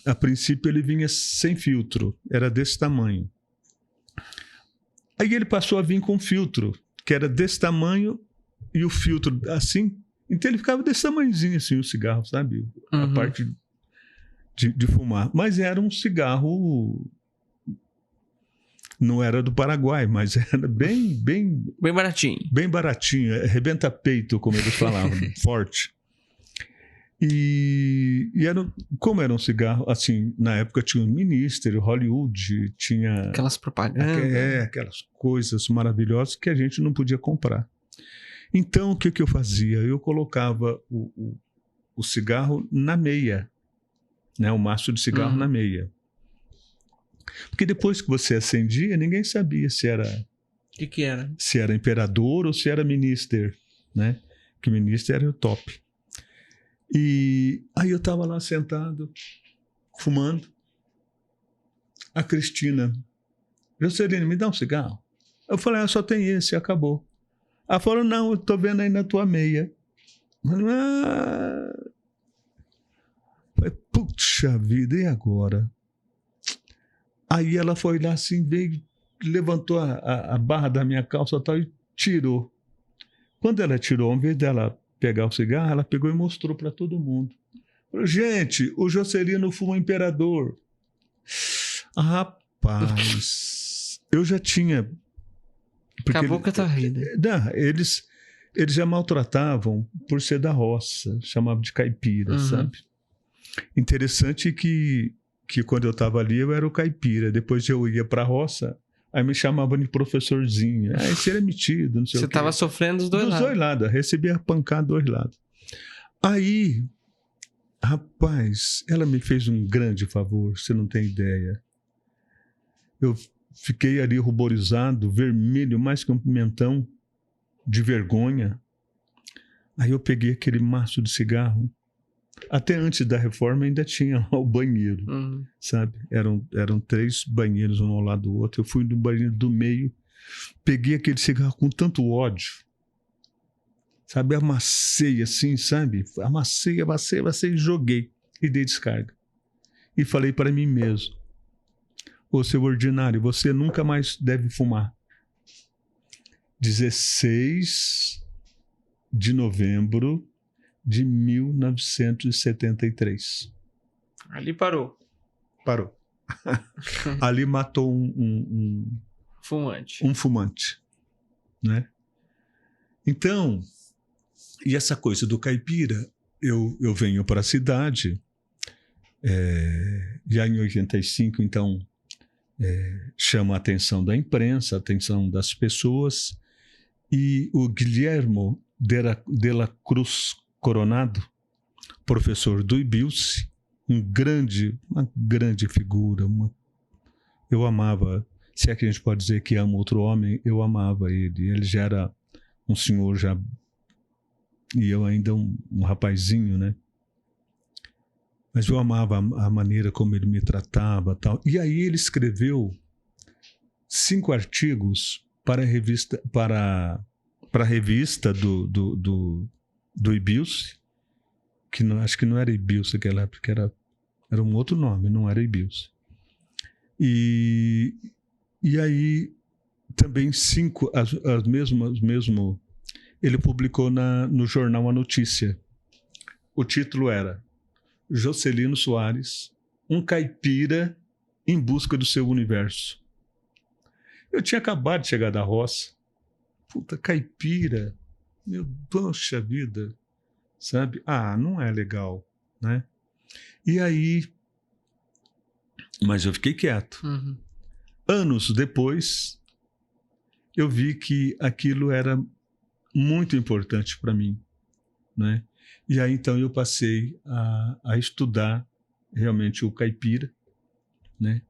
a princípio, ele vinha sem filtro, era desse tamanho. Aí ele passou a vir com filtro, que era desse tamanho, e o filtro assim. Então ele ficava desse tamanhozinho, assim, o cigarro, sabe? A parte de fumar. Mas era um cigarro... Não era do Paraguai, mas era bem baratinho. Bem baratinho, arrebenta peito, como eles falavam, forte. E como era um cigarro, assim, na época tinha o Minister, Hollywood, tinha... Aquelas propagandas. Aquelas coisas maravilhosas que a gente não podia comprar. Então, o que eu fazia? Eu colocava o cigarro na meia, né? O maço de cigarro na meia. Porque depois que você acendia, ninguém sabia se era... O que era? Se era Imperador ou se era Minister, né? Que Minister era o top. E aí eu estava lá sentado, fumando. A Cristina, Jocelyn, me dá um cigarro. Eu falei, só tem esse, acabou. Ela falou, não, eu tô vendo aí na tua meia. Falei, puxa vida, e agora? Aí ela foi lá assim, veio, levantou a barra da minha calça tal, e tirou. Quando ela tirou, ao invés dela pegar o cigarro, ela pegou e mostrou para todo mundo. Falou, gente, o Jocelino fuma Imperador. Rapaz, eu já tinha... Acabou com a tua vida. Eles já maltratavam por ser da roça, chamavam de caipira, sabe? Interessante que quando eu estava ali, eu era o caipira. Depois eu ia para a roça, aí me chamavam de professorzinho. Esse era metido, não sei o quê. Você estava sofrendo dos dois lados. Dos dois lados. Recebia pancada dos dois lados. Aí, rapaz, ela me fez um grande favor, você não tem ideia. Eu fiquei ali ruborizado, vermelho, mais que um pimentão, de vergonha. Aí eu peguei aquele maço de cigarro. Até antes da reforma ainda tinha lá o banheiro, sabe? Eram 3 banheiros, um ao lado do outro. Eu fui no banheiro do meio, peguei aquele cigarro com tanto ódio, sabe? Amassei assim, sabe? Amassei e joguei. E dei descarga. E falei para mim mesmo, ô seu ordinário, você nunca mais deve fumar. 16 de novembro de 1973. Ali parou. Parou. Ali matou fumante. Um fumante, né? Então, E essa coisa do caipira, eu venho para a cidade, já em 85, então, chama a atenção da imprensa, a atenção das pessoas, e o Guilhermo de la Cruz Coronado, professor do IBILSE, uma grande figura, eu amava, se é que a gente pode dizer que ama outro homem, eu amava ele já era um senhor já, e eu ainda um rapazinho, né? Mas eu amava a maneira como ele me tratava, tal. E aí ele escreveu 5 artigos para a revista do IBILSE, que não, acho que não era IBILSE naquela época, era um outro nome, não era IBILSE. E aí também 5, mesmo ele publicou no jornal A Notícia. O título era Jocelino Soares, um caipira em busca do seu universo. Eu tinha acabado de chegar da roça. Puta, caipira, meu, poxa vida, sabe? Não é legal, né? E aí, mas eu fiquei quieto. Uhum. Anos depois, eu vi que aquilo era muito importante para mim, né? E aí, então, eu passei a estudar realmente o caipira, né?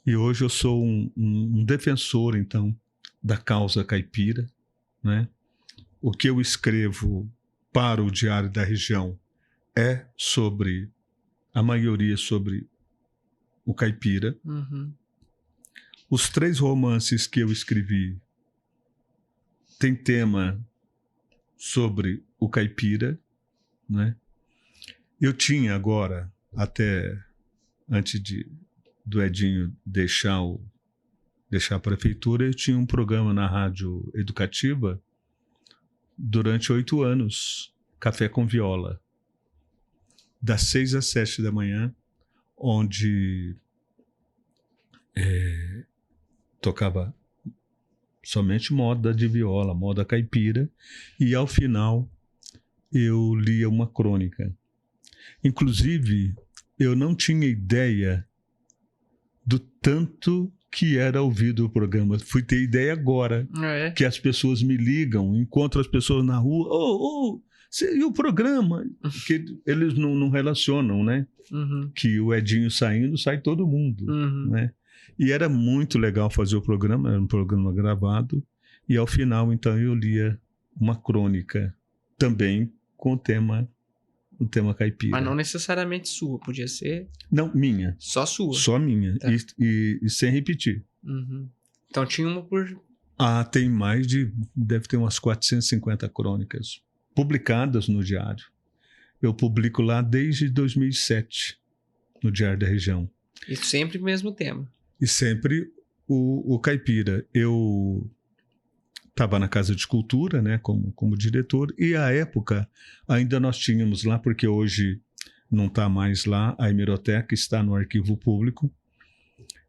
E hoje eu sou um defensor, então, da causa caipira, né? O que eu escrevo para o Diário da Região é sobre, a maioria sobre o caipira. Uhum. Os 3 romances que eu escrevi têm tema sobre o caipira, né? Eu tinha agora, até antes do Edinho deixar a prefeitura, eu tinha um programa na rádio educativa durante 8 anos, Café com Viola, das 6 às 7 da manhã, onde tocava somente moda de viola, moda caipira, e ao final eu lia uma crônica. Inclusive, eu não tinha ideia do tanto que era ouvido o programa. Fui ter ideia agora, que as pessoas me ligam, encontro as pessoas na rua, e o programa? Que eles não relacionam, né? Uhum. Que o Edinho saindo, sai todo mundo, Uhum. né? E era muito legal fazer o programa, era um programa gravado, e ao final, então, eu lia uma crônica, também com o tema caipira. Mas não necessariamente sua, podia ser... Não, minha. Só sua. Só minha, tá. e sem repetir. Uhum. Então tinha uma por... Tem deve ter umas 450 crônicas publicadas no Diário. Eu publico lá desde 2007, no Diário da Região. E sempre o mesmo tema. E sempre o caipira. Eu estava na Casa de Cultura, né, como diretor, e à época ainda nós tínhamos lá, porque hoje não está mais lá, a hemeroteca está no arquivo público.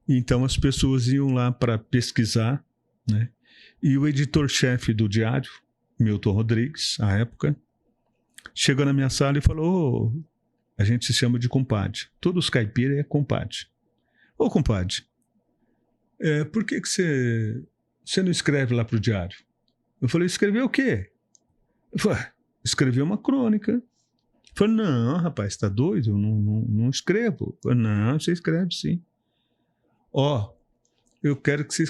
Então as pessoas iam lá para pesquisar, né? E o editor-chefe do Diário, Milton Rodrigues, à época, chegou na minha sala e falou: a gente se chama de compadre. Todos os caipiras é compadre. Ô, compadre, por que você não escreve lá para o Diário? Eu falei: escrever o quê? Eu falei: escrever uma crônica. Eu falei: não, rapaz, tá doido? Eu não escrevo. Eu falei: não, você escreve sim. Eu quero que você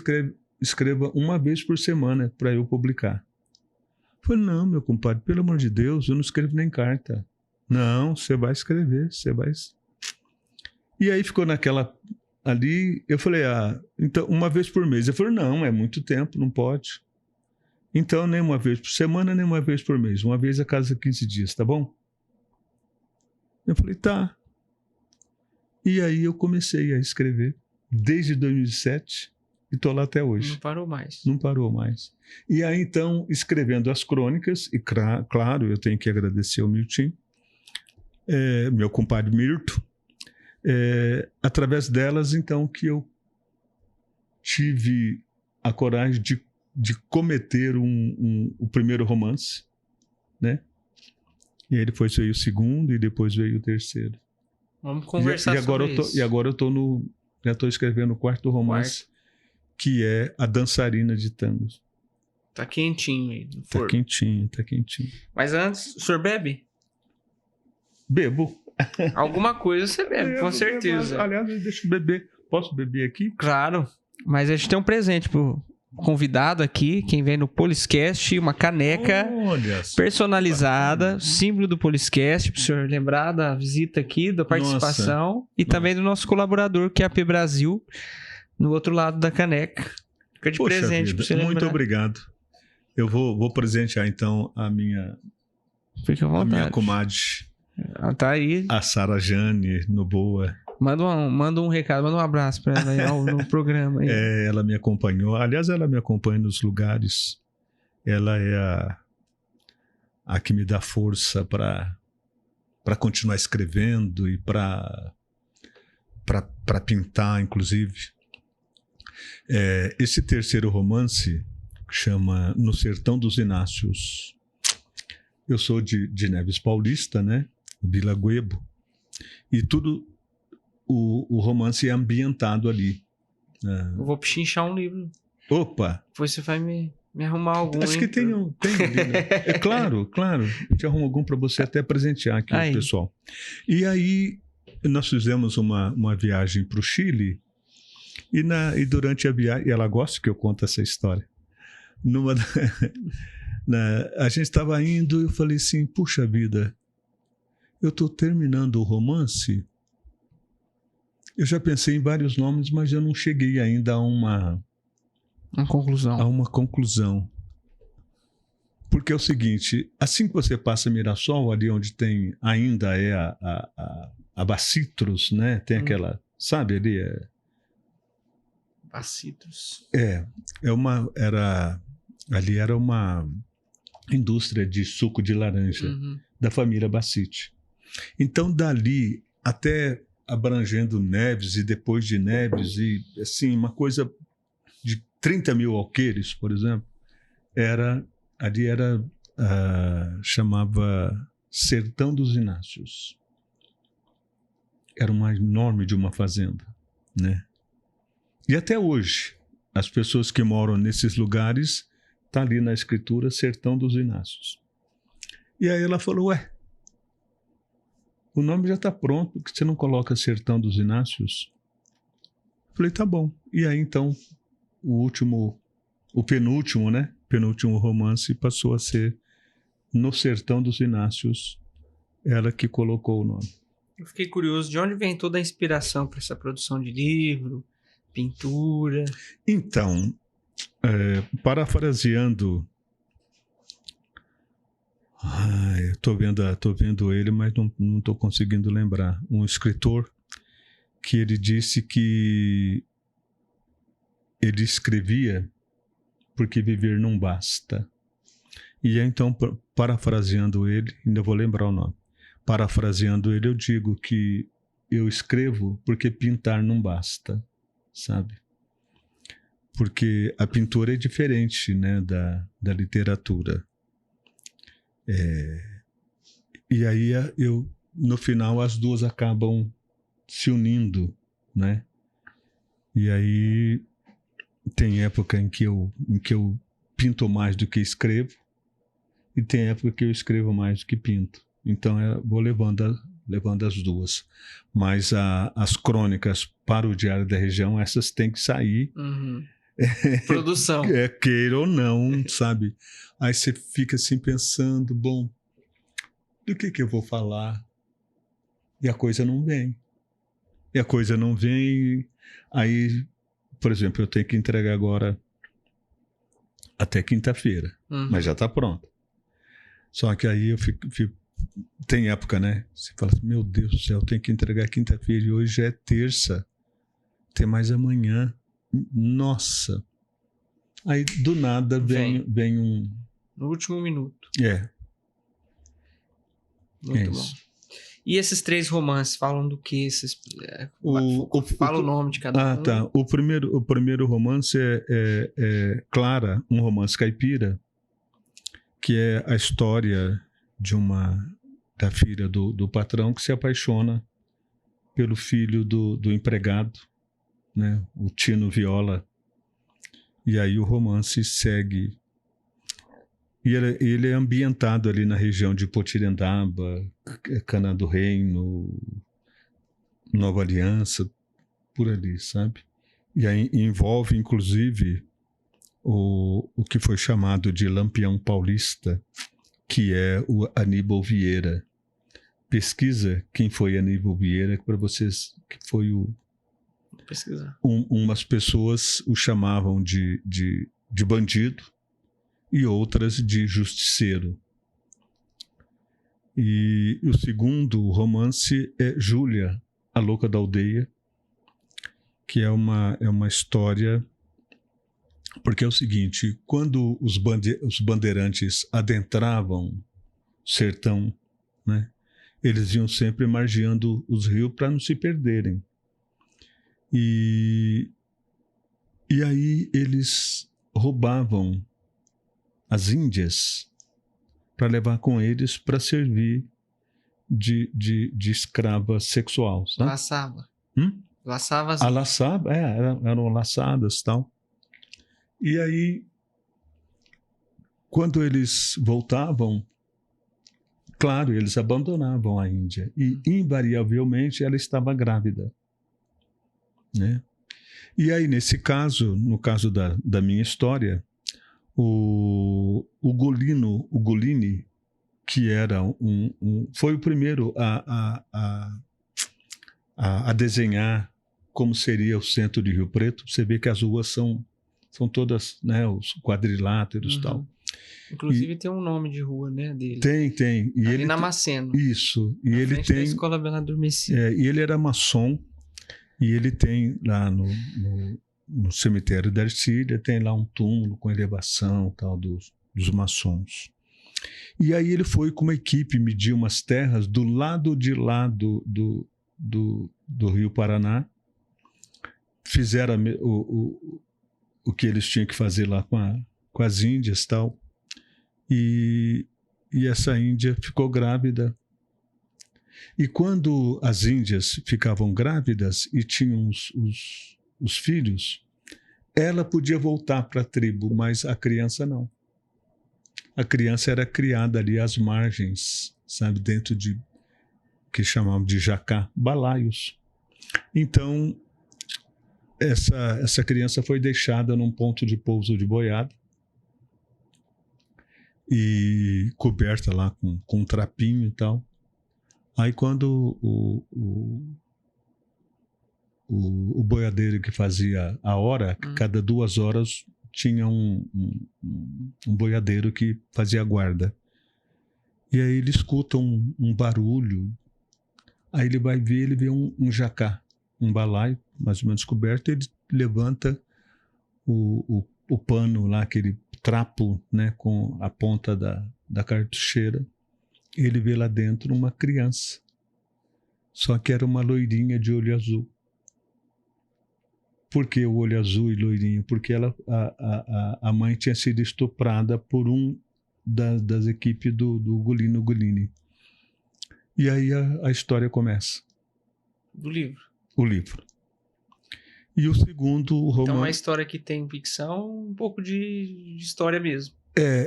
escreva uma vez por semana para eu publicar. Eu falei: não, meu compadre, pelo amor de Deus, eu não escrevo nem carta. Não, você vai escrever, você vai... E aí ficou naquela... Ali, eu falei: então, uma vez por mês. Ele falou: não, é muito tempo, não pode. Então, nem uma vez por semana, nem uma vez por mês. Uma vez a cada 15 dias, tá bom? Eu falei: tá. E aí eu comecei a escrever desde 2007 e estou lá até hoje. Não parou mais. Não parou mais. E aí, então, escrevendo as crônicas, e claro, eu tenho que agradecer ao Milton, meu compadre Mirto, através delas, então, que eu tive a coragem de cometer o primeiro romance, né? E aí depois veio o segundo e depois veio o terceiro. Vamos conversar agora sobre isso. E agora já estou escrevendo o quarto romance, que é A Dançarina de Tangos. Tá quentinho aí. no Tá forno. quentinho, tá quentinho. Mas antes, o senhor bebe? Bebo. Alguma coisa você bebe, com certeza. Aliás, deixa eu beber. Posso beber aqui? Claro. Mas a gente tem um presente pro convidado aqui, quem vem no Poliscast, uma caneca Olha só. personalizada, símbolo do Poliscast, para o senhor lembrar da visita aqui, da participação e também do nosso colaborador, que é a P Brasil, no outro lado da caneca. Fica de Poxa presente vida, para você lembrar. muito obrigado. Eu vou presentear então a minha Fique à vontade. comadre, Ela tá aí. a Sara Jane Noboa. Manda um recado, manda um abraço para ela aí no programa. Aí. Ela me acompanhou. Aliás, ela me acompanha nos lugares. Ela é a que me dá força para continuar escrevendo e para pintar, inclusive. Esse terceiro romance chama No Sertão dos Inácios. Eu sou de Neves Paulista, né? Vila Guebo. E tudo, o romance é ambientado ali. Eu vou pichinchar um livro. Opa! Depois você vai me arrumar algum. Acho que tem ali, né? Claro. A gente arruma algum para você até presentear aqui o pessoal. E aí, nós fizemos uma viagem para o Chile. E durante a viagem, e ela gosta que eu conte essa história. A gente estava indo e eu falei assim, puxa vida, eu estou terminando o romance. Eu já pensei em vários nomes, mas eu não cheguei ainda a uma conclusão. Porque é o seguinte, assim que você passa Mirassol, ali onde tem ainda a Bacitros, né? Tem aquela, sabe, ali Bacitros. Ali era uma indústria de suco de laranja da família Bacite. Então, dali até abrangendo Neves e depois de Neves, e assim, uma coisa de 30 mil alqueires, por exemplo, chamava Sertão dos Inácios. Era uma enorme de uma fazenda, né? E até hoje, as pessoas que moram nesses lugares, está ali na escritura Sertão dos Inácios. E aí ela falou, o nome já está pronto, por que você não coloca Sertão dos Inácios? Falei, tá bom. E aí então, o penúltimo, né? Penúltimo romance passou a ser No Sertão dos Inácios, ela que colocou o nome. Eu fiquei curioso, de onde vem toda a inspiração para essa produção de livro, pintura? Então, parafraseando, eu tô vendo ele, mas não estou conseguindo lembrar. Um escritor que ele disse que ele escrevia porque viver não basta. E então, parafraseando ele, ainda vou lembrar o nome. Parafraseando ele, eu digo que eu escrevo porque pintar não basta, sabe? Porque a pintura é diferente, né, da literatura. E aí, no final, as duas acabam se unindo, né? E aí, tem época em que eu pinto mais do que escrevo, e tem época que eu escrevo mais do que pinto. Então, vou levando as duas. Mas as crônicas para o Diário da Região, essas têm que sair. Produção. Queira ou não, sabe? Aí você fica assim pensando, bom, do que eu vou falar? E a coisa não vem. Aí, por exemplo, eu tenho que entregar agora até quinta-feira, mas já está pronto. Só que aí eu fico tem época, né? Você fala assim, meu Deus do céu, eu tenho que entregar quinta-feira e hoje já é terça. Tem mais amanhã. Nossa. Aí, do nada, vem um... No último minuto. Muito bom. E esses 3 romances falam do que? Fala o nome de cada um. Tá. O primeiro romance é Clara, um romance caipira, que é a história de uma da filha do patrão, que se apaixona pelo filho do empregado, né? O Tino Viola. E aí o romance segue. E ele é ambientado ali na região de Potirendaba, Cana do Reino, Nova Aliança, por ali, sabe? E aí envolve, inclusive, o que foi chamado de Lampião Paulista, que é o Aníbal Vieira. Pesquisa quem foi Aníbal Vieira, para vocês, que foi Pesquisar. Umas pessoas o chamavam de bandido e outras de justiceiro. E o segundo romance é Júlia, a Louca da Aldeia, que é uma história... Porque é o seguinte, quando os bandeirantes adentravam o sertão, né, eles iam sempre margeando os rios para não se perderem. E aí eles roubavam as índias para levar com eles para servir de escrava sexual. Sabe? Laçava. Laçava? Laçava, eram laçadas e tal. E aí, quando eles voltavam, claro, eles abandonavam a Índia. E, invariavelmente, ela estava grávida. Né? E aí, nesse caso, no caso da minha história, o Golini, que era foi o primeiro a desenhar como seria o centro de Rio Preto. Você vê que as ruas são todas, né, os quadriláteros e tal. Inclusive tem um nome de rua, né, dele. Tem. E ali ele na Maceno. Isso. E ele tem... da Escola Bela Adormecida. E ele era maçom. E ele tem lá no cemitério da Ercília, tem lá um túmulo com elevação tal dos maçons. E aí ele foi com uma equipe medir umas terras do lado de lá do Rio Paraná. Fizeram o que eles tinham que fazer lá com as índias e tal. E essa índia ficou grávida. E quando as índias ficavam grávidas e tinham os filhos, ela podia voltar para a tribo, mas a criança não. A criança era criada ali às margens, sabe, dentro de que chamavam de jacá, balaios. Então, essa criança foi deixada num ponto de pouso de boiada e coberta lá com um trapinho e tal. Aí quando o boiadeiro que fazia a hora, cada 2 horas tinha um boiadeiro que fazia a guarda. E aí ele escuta um barulho, aí ele vai ver, ele vê um jacá, um balaio, mais ou menos coberto, ele levanta o pano lá, aquele trapo, né, com a ponta da cartucheira. Ele vê lá dentro uma criança, só que era uma loirinha de olho azul. Por que o olho azul e loirinho? Porque a mãe tinha sido estuprada por das equipes do Golini. E aí a história começa. Do livro. O livro. E o segundo romance... Então, uma história que tem ficção, um pouco de história mesmo.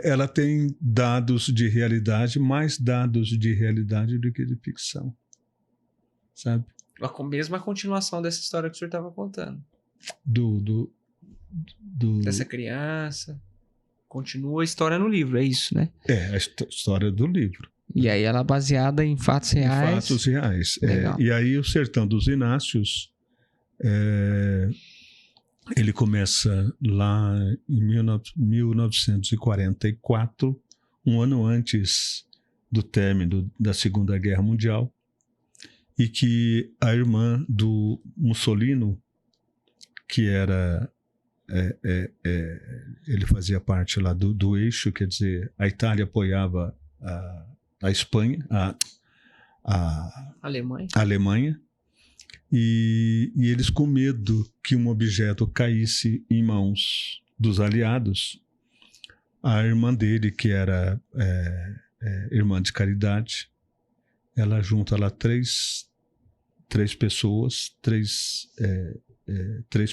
Ela tem dados de realidade, mais dados de realidade do que de ficção. Sabe? A mesma continuação dessa história que o senhor estava contando. Dessa criança. Continua a história no livro, é isso, né? A história do livro. E aí ela é baseada em fatos reais. Em fatos reais. E aí o Sertão dos Inácios, ele começa lá em 1944, um ano antes do término da Segunda Guerra Mundial, e que a irmã do Mussolini, que era... ele fazia parte lá do eixo, quer dizer, a Itália apoiava a Espanha, a Alemanha, e eles, com medo que um objeto caísse em mãos dos aliados, a irmã dele, que era irmã de caridade, ela junta lá três pessoas, três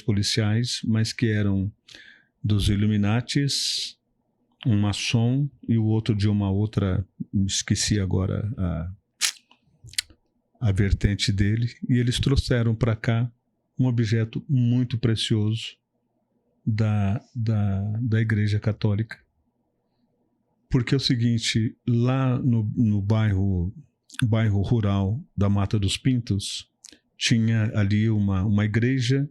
policiais, mas que eram dos Illuminatis, um maçom e o outro de uma outra, esqueci agora a vertente dele, e eles trouxeram para cá um objeto muito precioso da Igreja Católica. Porque é o seguinte, lá no bairro rural da Mata dos Pintos, tinha ali uma igreja,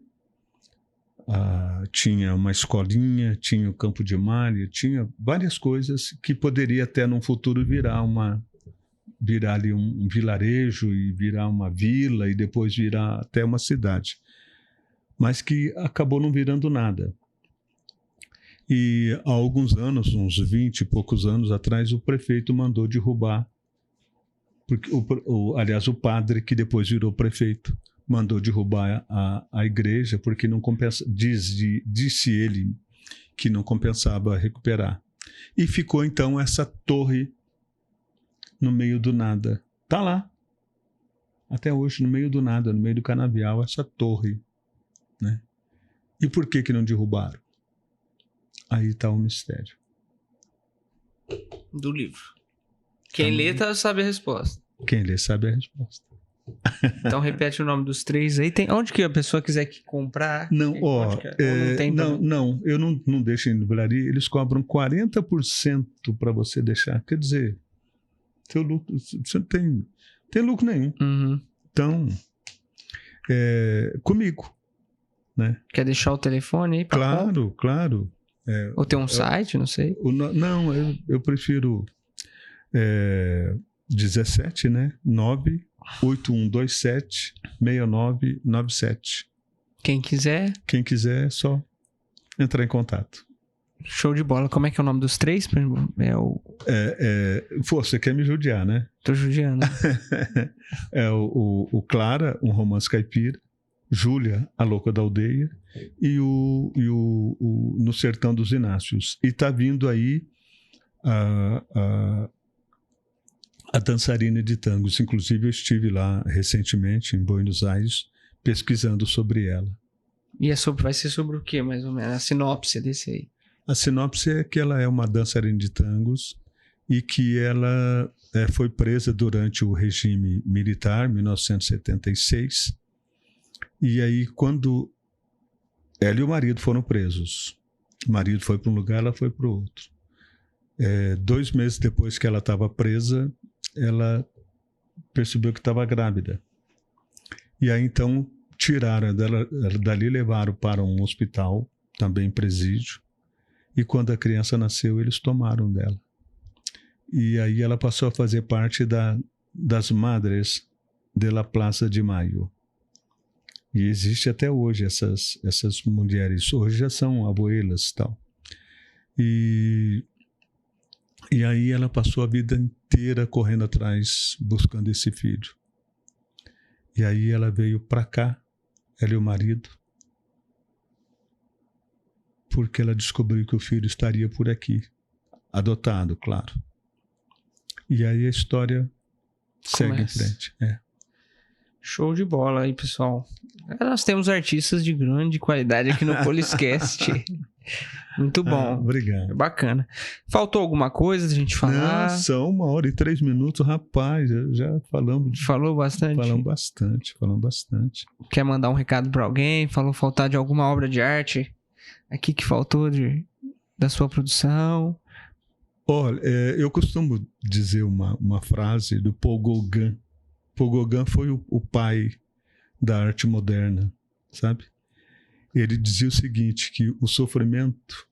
tinha uma escolinha, tinha o campo de malha, tinha várias coisas que poderia até num futuro virar ali um vilarejo e virar uma vila e depois virar até uma cidade. Mas que acabou não virando nada. E há alguns anos, uns 20 e poucos anos atrás, o prefeito mandou derrubar, porque aliás, o padre que depois virou prefeito mandou derrubar a igreja, porque não compensa, disse ele que não compensava recuperar. E ficou então essa torre no meio do nada. Está lá, até hoje, no meio do nada, no meio do canavial, essa torre, né? E por que não derrubaram? Aí está o mistério. Do livro. Quem lê sabe a resposta. Quem lê sabe a resposta. Então repete o nome dos três aí. Onde que a pessoa quiser comprar? Não, eu não deixo em livraria. Eles cobram 40% para você deixar. Quer dizer, teu lucro, você não tem lucro nenhum. Uhum. Então, comigo, né? Quer deixar o telefone aí? Claro. Ou tem um site, não sei. Não, eu prefiro 17, né? 98127-6997. Quem quiser, é só entrar em contato. Show de bola. Como é que é o nome dos três? Você quer me judiar, né? Tô judiando. É o Clara, um romance caipira, Júlia, a louca da aldeia, e o No Sertão dos Inácios. E tá vindo aí a dançarina de tangos. Inclusive eu estive lá recentemente em Buenos Aires pesquisando sobre ela. E vai ser sobre o quê, mais ou menos? A sinopse desse aí. A sinopse é que ela é uma dançarina de tangos e que ela foi presa durante o regime militar, 1976. E aí, quando ela e o marido foram presos, o marido foi para um lugar, ela foi para o outro. 2 meses depois que ela estava presa, ela percebeu que estava grávida. E aí, então, tiraram dela dali, levaram para um hospital, também presídio. E quando a criança nasceu, eles tomaram dela. E aí ela passou a fazer parte das Madres de la Plaza de Mayo. E existe até hoje essas mulheres. Hoje já são abuelas e tal. E aí ela passou a vida inteira correndo atrás, buscando esse filho. E aí ela veio para cá, ela e o marido, porque ela descobriu que o filho estaria por aqui. Adotado, claro. E aí a história segue em frente. Show de bola aí, pessoal. Nós temos artistas de grande qualidade aqui no Poliscast. Muito bom. Obrigado. É bacana. Faltou alguma coisa da gente falar? Não, são 1h03, rapaz. Já falamos. Falou bastante? Falamos bastante. Quer mandar um recado para alguém? Faltar de alguma obra de arte aqui que faltou da sua produção? Olha, eu costumo dizer uma frase do Paul Gauguin. Paul Gauguin foi o pai da arte moderna, sabe? Ele dizia o seguinte, que o sofrimento...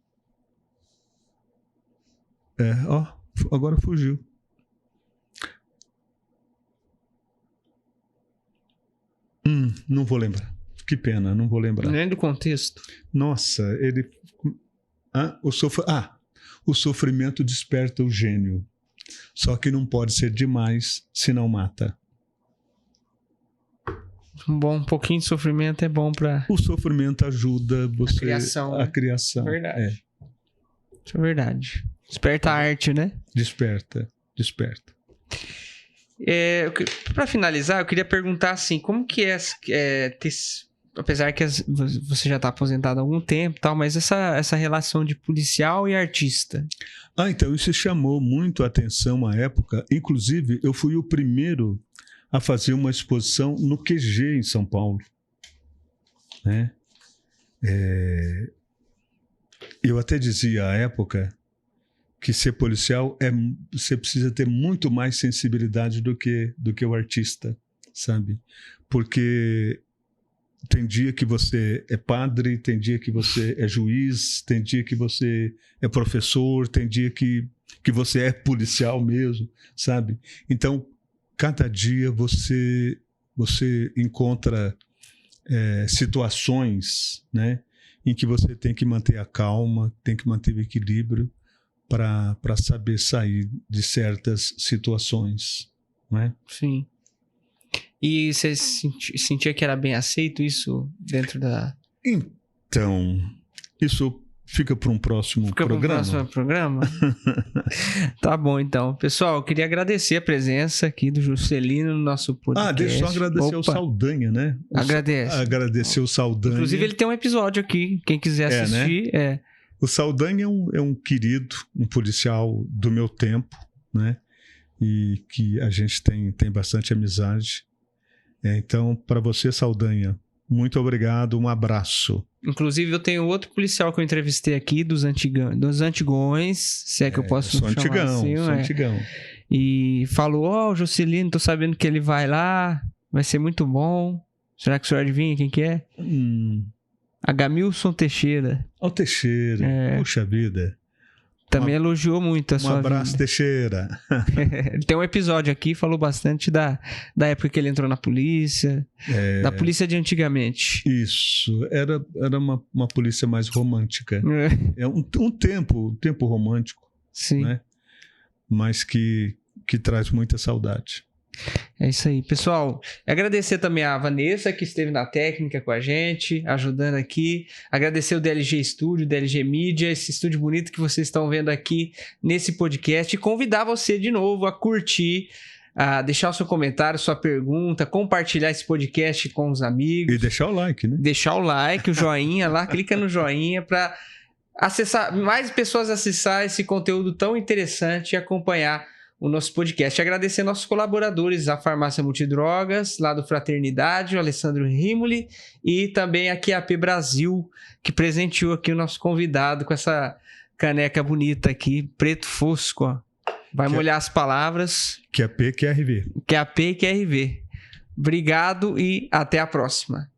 agora fugiu. Não vou lembrar. Que pena, não vou lembrar. Nem do contexto. Nossa, ele... o sofrimento desperta o gênio. Só que não pode ser demais, senão mata. Um pouquinho de sofrimento é bom para... O sofrimento ajuda você... A criação. Verdade. Isso é verdade. Desperta a arte, né? Desperta. Para finalizar, eu queria perguntar assim, como que apesar que você já está aposentado há algum tempo, tal, mas essa relação de policial e artista? Então isso chamou muito a atenção à época. Inclusive, eu fui o primeiro a fazer uma exposição no QG em São Paulo, né? Eu até dizia à época que ser policial você precisa ter muito mais sensibilidade do que o artista, sabe? Porque tem dia que você é padre, tem dia que você é juiz, tem dia que você é professor, tem dia que você é policial mesmo, sabe? Então, cada dia você encontra situações, né, em que você tem que manter a calma, tem que manter o equilíbrio para saber sair de certas situações, né? Sim. E você sentia que era bem aceito isso dentro da... Então, isso fica para um próximo programa? Tá bom, então. Pessoal, eu queria agradecer a presença aqui do Juscelino no nosso podcast. Deixa eu só agradecer o Saldanha, né? Agradecer o Saldanha. Inclusive, ele tem um episódio aqui, quem quiser assistir. Né? O Saldanha é um querido, um policial do meu tempo, né? E que a gente tem bastante amizade. Então, para você, Saldanha, muito obrigado, um abraço. Inclusive, eu tenho outro policial que eu entrevistei aqui, dos antigões, se é que eu posso chamar assim. Sou antigão. E falou, Juscelino, tô sabendo que ele vai lá, vai ser muito bom. Será que o senhor adivinha quem que é? Agamilson Teixeira. Teixeira, puxa vida. Também elogiou muito a sua vida. Um abraço, Teixeira. Ele tem um episódio aqui, falou bastante da época que ele entrou na polícia, da polícia de antigamente. Isso, era uma polícia mais romântica. É um tempo romântico. Sim. Né? Mas que traz muita saudade. É isso aí. Pessoal, agradecer também a Vanessa, que esteve na técnica com a gente, ajudando aqui. Agradecer o DLG Studio, DLG Media, esse estúdio bonito que vocês estão vendo aqui nesse podcast. E convidar você de novo a curtir, a deixar o seu comentário, sua pergunta, compartilhar esse podcast com os amigos. E deixar o like, né? Deixar o like, o joinha lá, clica no joinha para mais pessoas acessar esse conteúdo tão interessante e acompanhar o nosso podcast. Agradecer nossos colaboradores, a Farmácia Multidrogas, lá do Fraternidade, o Alessandro Rimoli, e também a QAP Brasil, que presenteou aqui o nosso convidado com essa caneca bonita aqui, preto fosco, ó. Vai molhar as palavras. QAP, QRV. QAP e QRV. Obrigado e até a próxima.